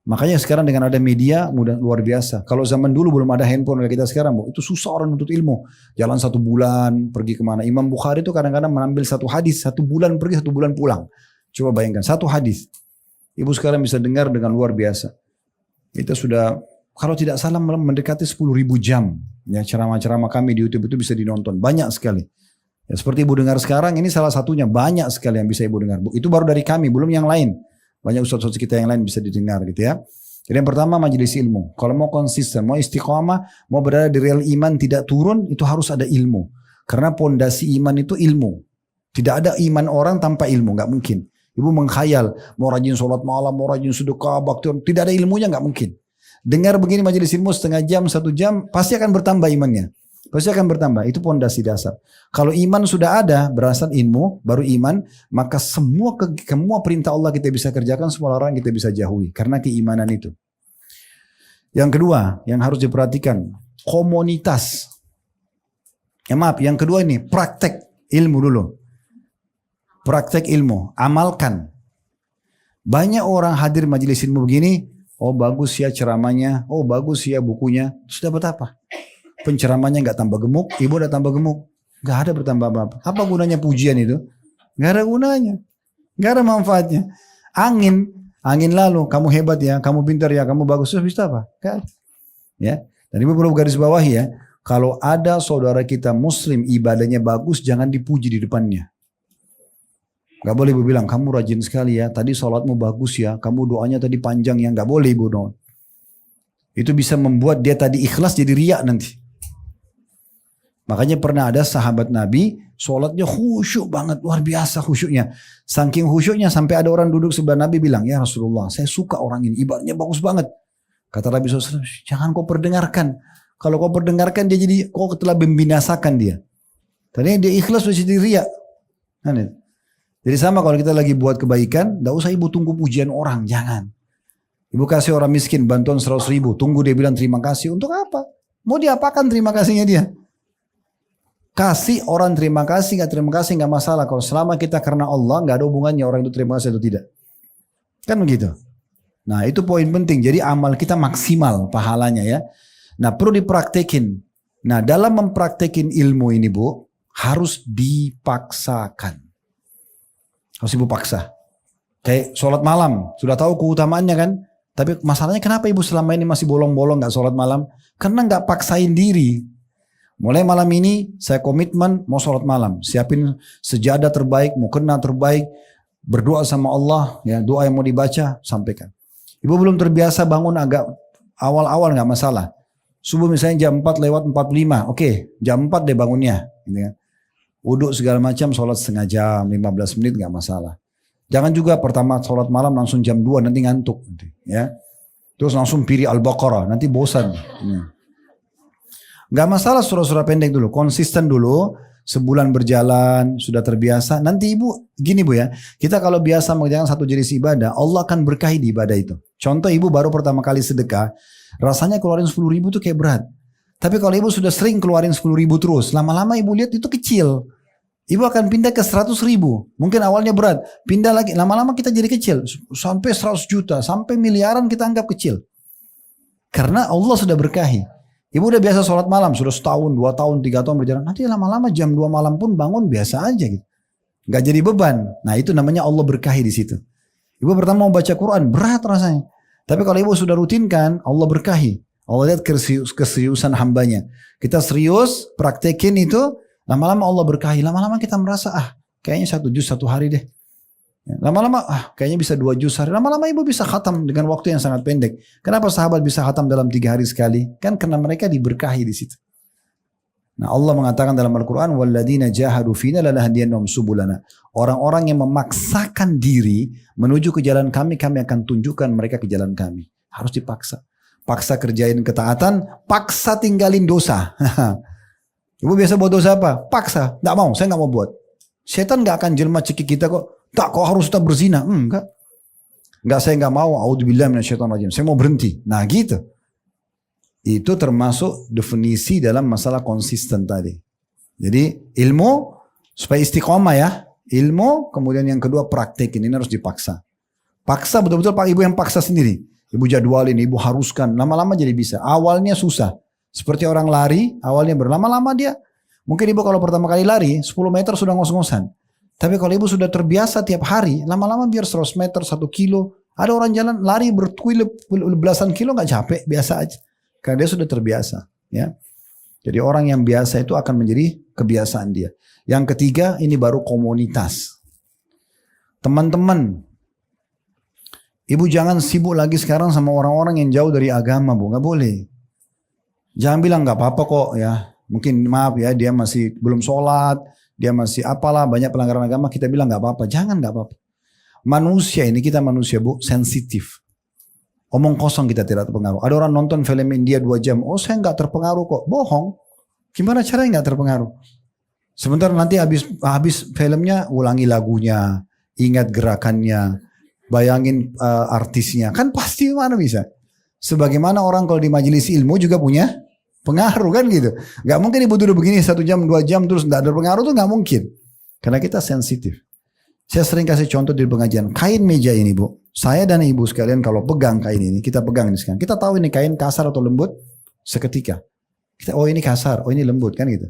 Speaker 1: Makanya sekarang dengan ada media luar biasa. Kalau zaman dulu belum ada handphone kayak kita sekarang Bu. Itu susah orang menuntut ilmu. Jalan 1 bulan pergi kemana. Imam Bukhari itu kadang-kadang mengambil 1 hadis. 1 bulan pergi 1 bulan pulang. Coba bayangkan 1 hadis. Ibu sekarang bisa dengar dengan luar biasa. Kita sudah kalau tidak salah mendekati 10.000 jam. Ya, ceramah-ceramah kami di YouTube itu bisa dinonton. Banyak sekali. Ya, seperti ibu dengar sekarang, ini salah satunya. Banyak sekali yang bisa ibu dengar. Itu baru dari kami, belum yang lain. Banyak ustaz-ustaz kita yang lain bisa didengar gitu ya. Jadi yang pertama majelis ilmu. Kalau mau konsisten, mau istiqamah, mau berada di real iman tidak turun, itu harus ada ilmu. Karena pondasi iman itu ilmu. Tidak ada iman orang tanpa ilmu, nggak mungkin. Ibu mengkhayal, mau rajin sholat malam, mau rajin sedekah, bakti, tidak ada ilmunya nggak mungkin. Dengar begini majelis ilmu setengah jam, 1 jam, pasti akan bertambah imannya. Pasti akan bertambah. Itu pondasi dasar. Kalau iman sudah ada, berasal ilmu, baru iman, maka semua perintah Allah kita bisa kerjakan, semua orang kita bisa jauhi. Karena keimanan itu. Yang kedua, yang harus diperhatikan, komunitas. Yang kedua ini, praktek ilmu dulu. Praktek ilmu, amalkan. Banyak orang hadir majelis ilmu begini, oh bagus ya ceramahnya, oh bagus ya bukunya. Terus dapat apa? Penceramahnya nggak tambah gemuk, ibu udah tambah gemuk. Nggak ada bertambah apa-apa. Apa gunanya pujian itu? Nggak ada gunanya. Nggak ada manfaatnya. Angin lalu, kamu hebat ya, kamu pintar ya, kamu bagus. Terus bisa apa? Kan? Ya. Dan ibu perlu garis bawahi ya, kalau ada saudara kita muslim ibadahnya bagus, jangan dipuji di depannya. Gak boleh ibu bilang, kamu rajin sekali ya, tadi sholatmu bagus ya, kamu doanya tadi panjang ya, gak boleh ibu dong. Itu bisa membuat dia tadi ikhlas jadi riak nanti. Makanya pernah ada sahabat Nabi, sholatnya khusyuk banget, luar biasa khusyuknya. Saking khusyuknya sampai ada orang duduk sebelah Nabi bilang, ya Rasulullah, saya suka orang ini, ibadahnya bagus banget. Kata Nabi SAW, jangan kau perdengarkan. Kalau kau perdengarkan dia jadi, kau telah membinasakan dia. Tadinya dia ikhlas sudah jadi riak. Jadi sama kalau kita lagi buat kebaikan, tidak usah ibu tunggu pujian orang, jangan. Ibu kasih orang miskin bantuan 100 ribu, tunggu dia bilang terima kasih, untuk apa? Mau diapakan terima kasihnya dia? Kasih orang terima kasih, nggak masalah. Kalau selama kita karena Allah, nggak ada hubungannya orang itu terima kasih atau tidak. Kan begitu. Nah itu poin penting, jadi amal kita maksimal pahalanya ya. Nah perlu dipraktekin. Nah dalam mempraktekin ilmu ini bu, harus dipaksakan. Harus ibu paksa. Kayak sholat malam. Sudah tahu keutamaannya kan. Tapi masalahnya kenapa ibu selama ini masih bolong-bolong gak sholat malam? Karena gak paksain diri. Mulai malam ini saya komitmen mau sholat malam. Siapin sejadah terbaik. Mau kena terbaik. Berdoa sama Allah. Ya, doa yang mau dibaca sampaikan. Ibu belum terbiasa bangun agak awal-awal gak masalah. Subuh misalnya jam 4 lewat 45. Oke, jam 4 deh bangunnya. Gitu kan. Wuduk segala macam, sholat setengah jam, 15 menit gak masalah. Jangan juga pertama sholat malam langsung jam 2 nanti ngantuk. Ya. Terus langsung pilih Al-Baqarah, nanti bosan. Gak masalah surah-surah pendek dulu, konsisten dulu. Sebulan berjalan, sudah terbiasa. Nanti ibu, gini bu ya, kita kalau biasa mengerjakan satu jenis ibadah, Allah akan berkahi di ibadah itu. Contoh ibu baru pertama kali sedekah, rasanya keluarin 10 ribu tuh kayak berat. Tapi kalau ibu sudah sering keluarin 10 ribu terus, lama-lama ibu lihat itu kecil. Ibu akan pindah ke 100 ribu. Mungkin awalnya berat, pindah lagi. Lama-lama kita jadi kecil. Sampai 100 juta, sampai miliaran kita anggap kecil. Karena Allah sudah berkahi. Ibu udah biasa sholat malam, sudah setahun, 2 tahun, 3 tahun berjalan. Nanti lama-lama jam 2 malam pun bangun biasa aja gitu. Gak jadi beban. Nah itu namanya Allah berkahi di situ. Ibu pertama mau baca Quran, berat rasanya. Tapi kalau ibu sudah rutinkan, Allah berkahi. Allah lihat keseriusan hambanya. Kita serius, praktekin itu, lama-lama Allah berkahi. Lama-lama kita merasa, kayaknya 1 juz 1 hari deh. Lama-lama, kayaknya bisa 2 juz sehari. Lama-lama ibu bisa khatam dengan waktu yang sangat pendek. Kenapa sahabat bisa khatam dalam 3 hari sekali? Kan karena mereka diberkahi di situ. Nah Allah mengatakan dalam Al-Quran, وَالَّذِينَ جَاهَدُوا فِينَا لَنَهْدِيَنَّهُمْ سُبُلَنَا. Orang-orang yang memaksakan diri menuju ke jalan kami akan tunjukkan mereka ke jalan kami. Harus dipaksa. Paksa kerjain ketaatan, paksa tinggalin dosa. Ibu biasa buat dosa apa? Paksa, gak mau, saya gak mau buat. Setan gak akan jelma cekik kita kok. Tak, kok harus tetap berzina. Enggak. Enggak, saya gak mau. A'udzubillahi minasyaitonirrajim. Saya mau berhenti. Nah gitu. Itu termasuk definisi dalam masalah konsisten tadi. Jadi ilmu supaya istiqomah ya. Ilmu, kemudian yang kedua praktekin. Ini harus dipaksa. Paksa betul-betul Pak Ibu yang paksa sendiri. Ibu jadwalin, ibu haruskan. Lama-lama jadi bisa. Awalnya susah. Seperti orang lari, awalnya berlama-lama dia. Mungkin ibu kalau pertama kali lari, 10 meter sudah ngos-ngosan. Tapi kalau ibu sudah terbiasa tiap hari, lama-lama biar 100 meter, 1 kilo. Ada orang jalan lari berkuil belasan kilo gak capek, biasa aja. Karena dia sudah terbiasa. Ya. Jadi orang yang biasa itu akan menjadi kebiasaan dia. Yang ketiga, ini baru komunitas. Teman-teman, ibu jangan sibuk lagi sekarang sama orang-orang yang jauh dari agama, bu. Gak boleh. Jangan bilang gak apa-apa kok ya. Mungkin maaf ya, dia masih belum sholat, dia masih apalah, banyak pelanggaran agama. Kita bilang gak apa-apa. Jangan gak apa-apa. Manusia ini, kita manusia bu, sensitif. Omong kosong kita tidak terpengaruh. Ada orang nonton film India 2 jam. Oh saya gak terpengaruh kok. Bohong. Gimana caranya gak terpengaruh? Sebentar nanti habis filmnya, ulangi lagunya, ingat gerakannya, bayangin artisnya, kan pasti mana bisa. Sebagaimana orang kalau di majelis ilmu juga punya pengaruh kan gitu. Gak mungkin ibu duduk begini 1 jam 2 jam terus gak ada pengaruh tuh gak mungkin. Karena kita sensitif. Saya sering kasih contoh di pengajian. Kain meja ini Bu. Saya dan ibu sekalian kalau pegang kain ini. Kita pegang ini sekarang. Kita tahu ini kain kasar atau lembut seketika. Kita, oh ini kasar, oh ini lembut kan gitu.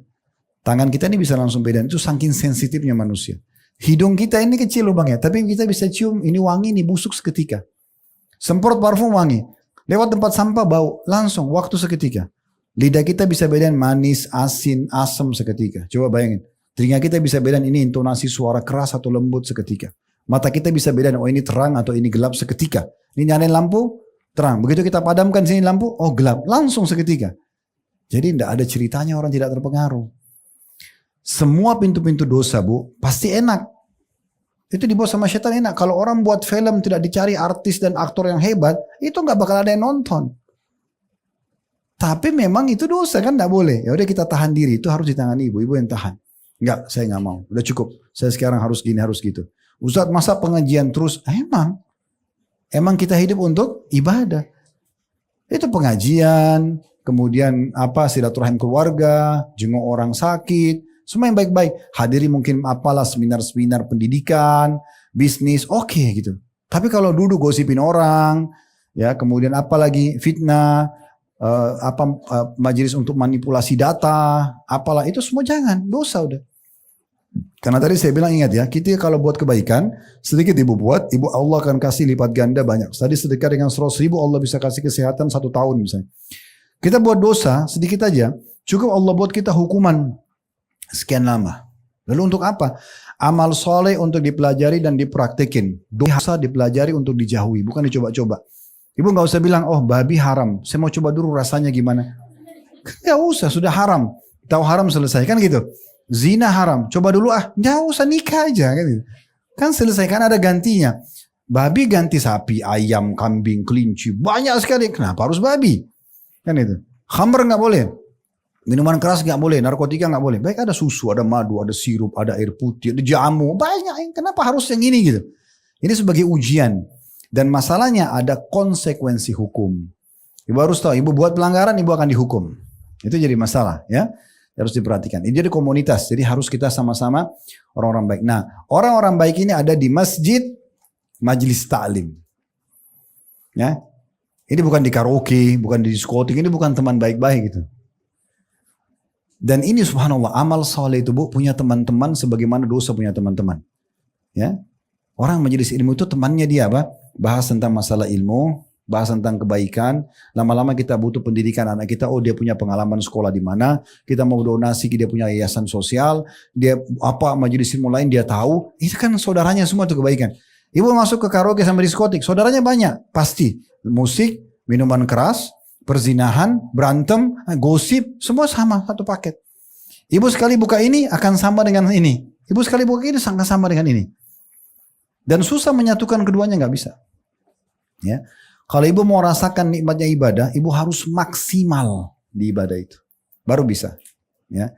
Speaker 1: Tangan kita ini bisa langsung beda. Itu saking sensitifnya manusia. Hidung kita ini kecil lubangnya. Tapi kita bisa cium ini wangi, ini busuk seketika. Semprot parfum wangi. Lewat tempat sampah bau. Langsung waktu seketika. Lidah kita bisa bedain manis, asin, asam seketika. Coba bayangin. Telinga kita bisa bedain ini intonasi suara keras atau lembut seketika. Mata kita bisa bedain, oh ini terang atau ini gelap seketika. Ini nyalain lampu, terang. Begitu kita padamkan sini lampu, oh gelap. Langsung seketika. Jadi tidak ada ceritanya orang tidak terpengaruh. Semua pintu-pintu dosa Bu, pasti enak. Itu dibawa sama setan enak. Kalau orang buat film tidak dicari artis dan aktor yang hebat, itu nggak bakal ada yang nonton. Tapi memang itu dosa kan, nggak boleh. Ya udah kita tahan diri, itu harus ditangani ibu yang tahan. Enggak, saya nggak mau. Udah cukup. Saya sekarang harus gini, harus gitu. Ustadz masa pengajian terus? Emang kita hidup untuk ibadah. Itu pengajian, kemudian silaturahim keluarga, jenguk orang sakit, semua yang baik-baik. Hadiri mungkin apalah seminar-seminar pendidikan, bisnis, oke gitu. Tapi kalau duduk gosipin orang, ya kemudian apalagi fitnah, majelis untuk manipulasi data, apalah itu semua jangan, dosa udah. Karena tadi saya bilang ingat ya, kita kalau buat kebaikan, sedikit ibu buat, ibu Allah akan kasih lipat ganda banyak. Tadi sedekah dengan 100.000 Allah bisa kasih kesehatan 1 tahun misalnya. Kita buat dosa sedikit aja, cukup Allah buat kita hukuman sekian lama. Lalu untuk apa? Amal soleh untuk dipelajari dan dipraktekin. Dosa dipelajari untuk dijauhi, bukan dicoba-coba. Ibu gak usah bilang, oh babi haram, saya mau coba dulu rasanya gimana. Gak usah, sudah haram. Tahu haram selesai kan gitu. Zina haram, coba dulu gak usah nikah aja kan gitu. Kan selesai, kan ada gantinya. Babi ganti sapi, ayam, kambing, kelinci, banyak sekali. Kenapa harus babi? Kan itu. Khamr gak boleh. Minuman keras gak boleh, narkotika gak boleh. Baik ada susu, ada madu, ada sirup, ada air putih, ada jamu. Banyak, kenapa harus yang ini gitu. Ini sebagai ujian. Dan masalahnya ada konsekuensi hukum. Ibu harus tahu, ibu buat pelanggaran, ibu akan dihukum. Itu jadi masalah ya. Harus diperhatikan. Ini jadi komunitas, jadi harus kita sama-sama orang-orang baik. Nah, orang-orang baik ini ada di masjid, majelis ta'lim. Ya. Ini bukan di karaoke, bukan di diskotik, ini bukan teman baik-baik gitu. Dan ini subhanallah, amal soleh itu Bu, punya teman-teman sebagaimana dosa punya teman-teman. Ya. Orang majelis ilmu itu temannya dia apa? Bahas tentang masalah ilmu, bahas tentang kebaikan. Lama-lama kita butuh pendidikan anak kita. Oh dia punya pengalaman sekolah di mana? Kita mau donasi, dia punya yayasan sosial. Dia majelis ilmu lain dia tahu. Itu kan saudaranya semua itu kebaikan. Ibu masuk ke karaoke sama diskotik, saudaranya banyak. Pasti musik, minuman keras, perzinahan, berantem, gosip, semua sama satu paket. Ibu sekali buka ini akan sama dengan ini. Ibu sekali buka ini sangat sama dengan ini. Dan susah menyatukan keduanya, nggak bisa. Ya, kalau ibu mau rasakan nikmatnya ibadah, ibu harus maksimal di ibadah itu, baru bisa. Ya,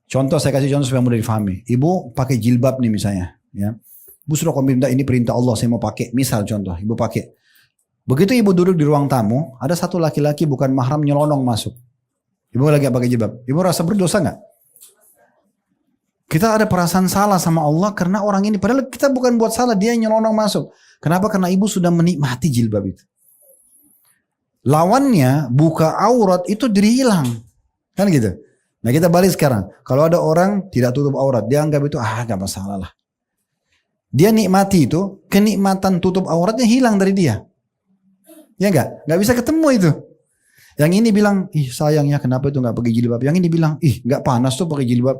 Speaker 1: contoh saya kasih contoh supaya mudah difahami. Ibu pakai jilbab nih misalnya. Ya, ibu sudah minta ini perintah Allah, saya mau pakai. Misal contoh, ibu pakai. Begitu ibu duduk di ruang tamu, ada satu laki-laki bukan mahram nyelonong masuk. Ibu lagi pakai jilbab. Ibu rasa berdosa nggak? Kita ada perasaan salah sama Allah karena orang ini. Padahal kita bukan buat salah, dia nyelonong masuk. Kenapa? Karena ibu sudah menikmati jilbab itu. Lawannya buka aurat itu diri hilang. Kan gitu. Nah kita balik sekarang. Kalau ada orang tidak tutup aurat, dia anggap itu gak masalah lah. Dia nikmati itu, kenikmatan tutup auratnya hilang dari dia. Ya enggak? Gak bisa ketemu itu. Yang ini bilang, ih sayangnya kenapa itu gak pakai jilbab. Yang ini bilang, ih gak panas tuh pakai jilbab.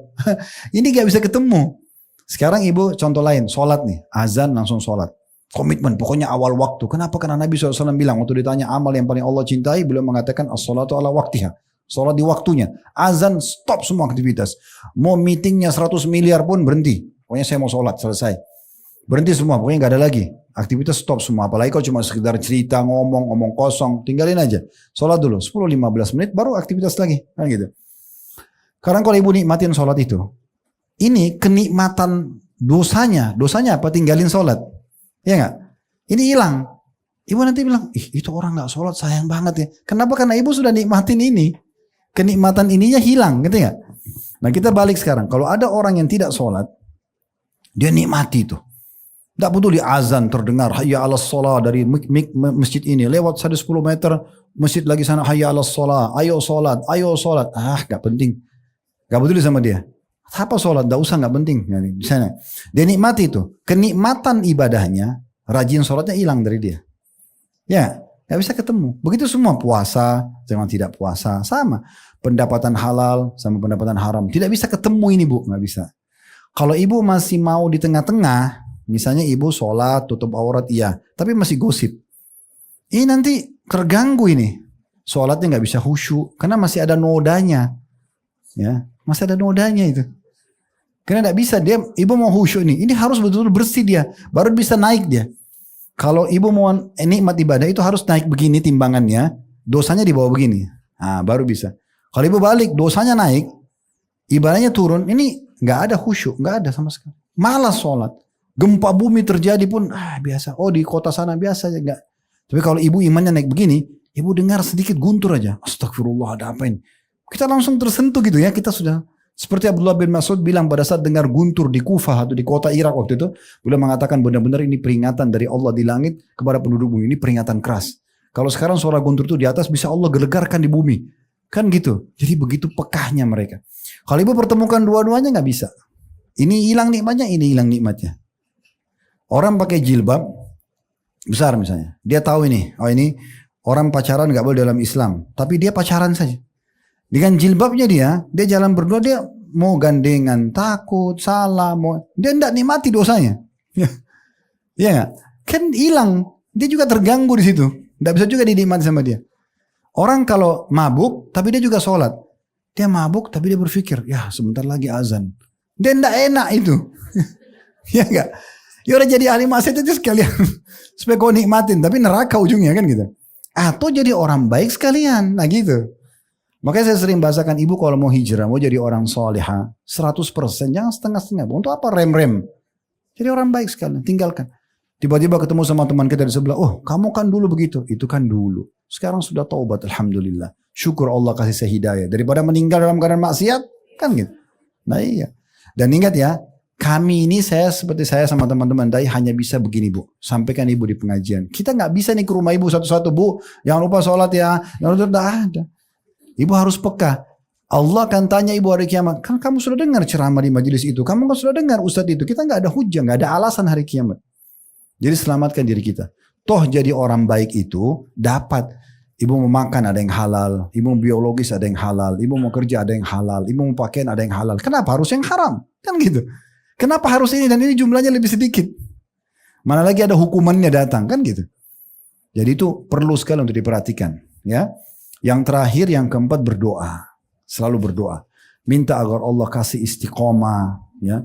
Speaker 1: Ini gak bisa ketemu. Sekarang ibu contoh lain, sholat nih. Azan langsung sholat. Komitmen, pokoknya awal waktu. Kenapa? Karena Nabi SAW bilang, waktu ditanya amal yang paling Allah cintai, beliau mengatakan, as-sholatu ala waktiha. Sholat di waktunya. Azan, stop semua aktivitas. Mau meetingnya 100 miliar pun berhenti. Pokoknya saya mau sholat, selesai. Berhenti semua, pokoknya gak ada lagi. Aktivitas stop semua. Apalagi kalau cuma sekedar cerita, ngomong kosong. Tinggalin aja. Sholat dulu, 10-15 menit baru aktivitas lagi. Kan gitu. Sekarang kalau ibu nikmatin sholat itu. Ini kenikmatan dosanya. Dosanya apa? Tinggalin sholat. Ya gak? Ini hilang. Ibu nanti bilang, ih itu orang gak sholat sayang banget ya. Kenapa? Karena ibu sudah nikmatin ini. Kenikmatan ininya hilang. Gitu gak? Nah kita balik sekarang. Kalau ada orang yang tidak sholat. Dia nikmati itu. Tidak peduli azan terdengar, hayya ala sholat dari masjid ini. Lewat 10 meter, masjid lagi sana, hayya ala sholat. Ayo sholat, ayo sholat. Gak penting. Gak peduli sama dia. Apa sholat, gak usah, gak penting. Misalnya, dia nikmati itu. Kenikmatan ibadahnya, rajin sholatnya hilang dari dia. Ya, gak bisa ketemu. Begitu semua puasa, jangan tidak puasa. Sama. Pendapatan halal sama pendapatan haram. Tidak bisa ketemu ini bu, gak bisa. Kalau ibu masih mau di tengah-tengah, misalnya ibu sholat, tutup aurat, iya. Tapi masih gosip. Ini nanti terganggu ini. Sholatnya gak bisa khusyuk. Karena masih ada nodanya. Ya, masih ada nodanya itu. Karena gak bisa, ibu mau khusyuk ini. Ini harus betul-betul bersih dia. Baru bisa naik dia. Kalau ibu mau nikmat ibadah itu harus naik begini timbangannya. Dosanya di bawah begini. Baru bisa. Kalau ibu balik, dosanya naik. Ibadahnya turun. Ini gak ada khusyuk. Gak ada sama sekali. Malas sholat. Gempa bumi terjadi pun biasa. Oh di kota sana biasa aja enggak. Tapi kalau ibu imannya naik begini, ibu dengar sedikit guntur aja. Astagfirullah, ada apa ini? Kita langsung tersentuh gitu ya. Kita sudah seperti Abdullah bin Mas'ud bilang pada saat dengar guntur di Kufah atau di kota Irak waktu itu, beliau mengatakan benar-benar ini peringatan dari Allah di langit kepada penduduk bumi. Ini peringatan keras. Kalau sekarang suara guntur itu di atas bisa Allah gelegarkan di bumi. Kan gitu. Jadi begitu pekahnya mereka. Kalau ibu pertemukan dua-duanya nggak bisa. Ini hilang nikmatnya, ini hilang nikmatnya. Orang pakai jilbab besar misalnya, dia tahu ini, oh ini orang pacaran nggak boleh dalam Islam, tapi dia pacaran saja. Dengan jilbabnya dia jalan berdua, dia mau gandengan, takut, salah, dia tidak nikmati dosanya. Iya nggak? Kan hilang, dia juga terganggu di situ, tidak bisa juga dinikmati sama dia. Orang kalau mabuk, tapi dia juga sholat, dia mabuk tapi dia berpikir, ya sebentar lagi azan, dia tidak enak itu, ya nggak? Ya udah jadi ahli maksiat itu sekalian supaya kau nikmatin, tapi neraka ujungnya kan gitu. Atau jadi orang baik sekalian, nah gitu. Makanya saya sering bahasakan ibu kalau mau hijrah, mau jadi orang soleha 100%, jangan setengah-setengah. Untuk apa rem-rem? Jadi orang baik sekalian, tinggalkan. Tiba-tiba ketemu sama teman kita di sebelah, oh kamu kan dulu begitu, itu kan dulu. Sekarang sudah taubat, alhamdulillah. Syukur Allah kasih saya hidayah. Daripada meninggal dalam keadaan maksiat, kan gitu. Nah iya. Dan ingat ya, kami ini seperti saya sama teman-teman dai hanya bisa begini bu. Sampaikan ibu di pengajian. Kita nggak bisa nih ke rumah ibu satu-satu bu. Jangan lupa sholat ya. Jangan lupa ada. Ibu harus peka. Allah akan tanya ibu hari kiamat. Kan kamu sudah dengar ceramah di majelis itu. Kamu kan sudah dengar ustadz itu. Kita nggak ada hujah, nggak ada alasan hari kiamat. Jadi selamatkan diri kita. Toh jadi orang baik itu dapat. Ibu mau makan ada yang halal. Ibu mau biologis ada yang halal. Ibu mau kerja ada yang halal. Ibu mau pakaian ada yang halal. Kenapa harus yang haram? Kan gitu. Kenapa harus ini dan ini jumlahnya lebih sedikit? Mana lagi ada hukumannya datang kan gitu. Jadi itu perlu sekali untuk diperhatikan. Ya. Yang terakhir, yang keempat berdoa. Selalu berdoa. Minta agar Allah kasih istiqomah. Ya.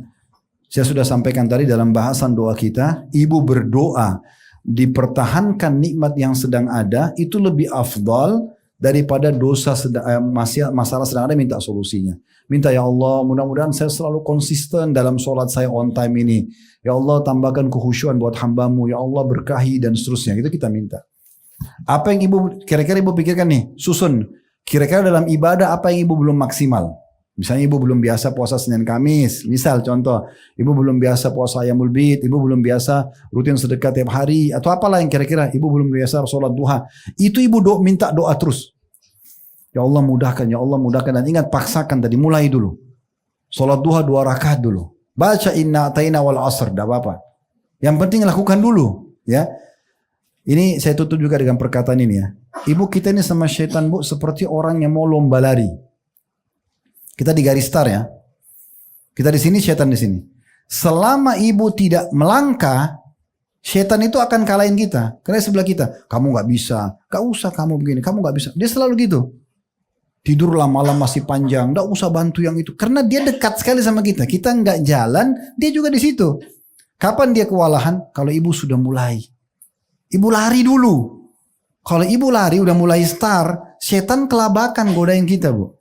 Speaker 1: Saya sudah sampaikan tadi dalam bahasan doa kita. Ibu berdoa dipertahankan nikmat yang sedang ada. Itu lebih afdal daripada dosa masalah sedang ada minta solusinya. Minta ya Allah mudah-mudahan saya selalu konsisten dalam sholat saya on time ini. Ya Allah tambahkan kekhusyuan buat hambamu. Ya Allah berkahi dan seterusnya. Itu kita minta. Apa yang ibu kira-kira ibu pikirkan nih? Susun. Kira-kira dalam ibadah apa yang ibu belum maksimal? Misalnya ibu belum biasa puasa Senin Kamis. Misal contoh. Ibu belum biasa puasa Ayamul Bid. Ibu belum biasa rutin sedekah tiap hari. Atau apalah yang kira-kira. Ibu belum biasa sholat duha. Itu ibu minta doa terus. Ya Allah mudahkan, ya Allah mudahkan. Dan ingat paksakan tadi, mulai dulu. Sholat duha 2 rakaat dulu. Baca inna ataina wal asr, tidak apa-apa. Yang penting lakukan dulu. Ya. Ini saya tutup juga dengan perkataan ini ya. Ibu kita ini sama syaitan bu, seperti orang yang mau lomba lari. Kita di garis start ya. Kita di sini, syaitan di sini. Selama ibu tidak melangkah, syaitan itu akan kalahin kita. Karena sebelah kita, kamu gak bisa. Gak usah kamu begini, kamu gak bisa. Dia selalu gitu. Tidur malam masih panjang, nggak usah bantu yang itu. Karena dia dekat sekali sama kita. Kita nggak jalan, dia juga di situ. Kapan dia kewalahan? Kalau ibu sudah mulai. Ibu lari dulu. Kalau ibu lari udah mulai start, setan kelabakan godain kita bu.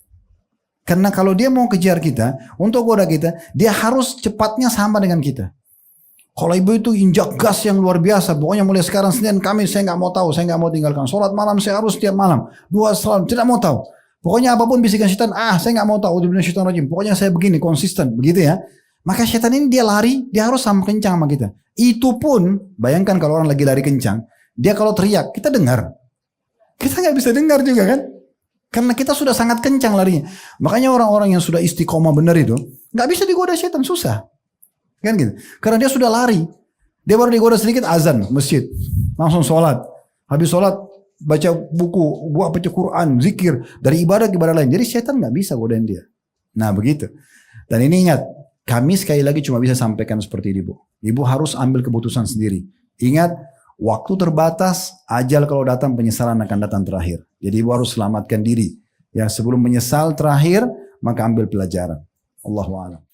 Speaker 1: Karena kalau dia mau kejar kita, untuk goda kita, dia harus cepatnya sama dengan kita. Kalau ibu itu injak gas yang luar biasa, pokoknya mulai sekarang Senin Kamis saya nggak mau tahu, saya nggak mau tinggalkan. Sholat malam saya harus setiap malam, 2 salam tidak mau tahu. Pokoknya apapun bisikan syaitan, saya nggak mau tahu. Syaitan rajim. Pokoknya saya begini konsisten, begitu ya. Maka setan ini dia lari, dia harus sama kencang sama kita. Itu pun, bayangkan kalau orang lagi lari kencang, dia kalau teriak, kita dengar. Kita nggak bisa dengar juga kan? Karena kita sudah sangat kencang larinya. Makanya orang-orang yang sudah istiqomah benar itu, nggak bisa digoda setan, susah. Kan gitu. Karena dia sudah lari. Dia baru digoda sedikit azan masjid. Langsung sholat. Habis sholat baca buku, baca Quran, zikir. Dari ibadah ke ibadah lain. Jadi setan nggak bisa godain dia. Nah begitu. Dan ini ingat, kami sekali lagi cuma bisa sampaikan seperti ini Bu. Ibu harus ambil keputusan sendiri. Ingat, waktu terbatas, ajal kalau datang penyesalan akan datang terakhir. Jadi ibu harus selamatkan diri. Ya sebelum menyesal terakhir, maka ambil pelajaran. Allahu a'lam.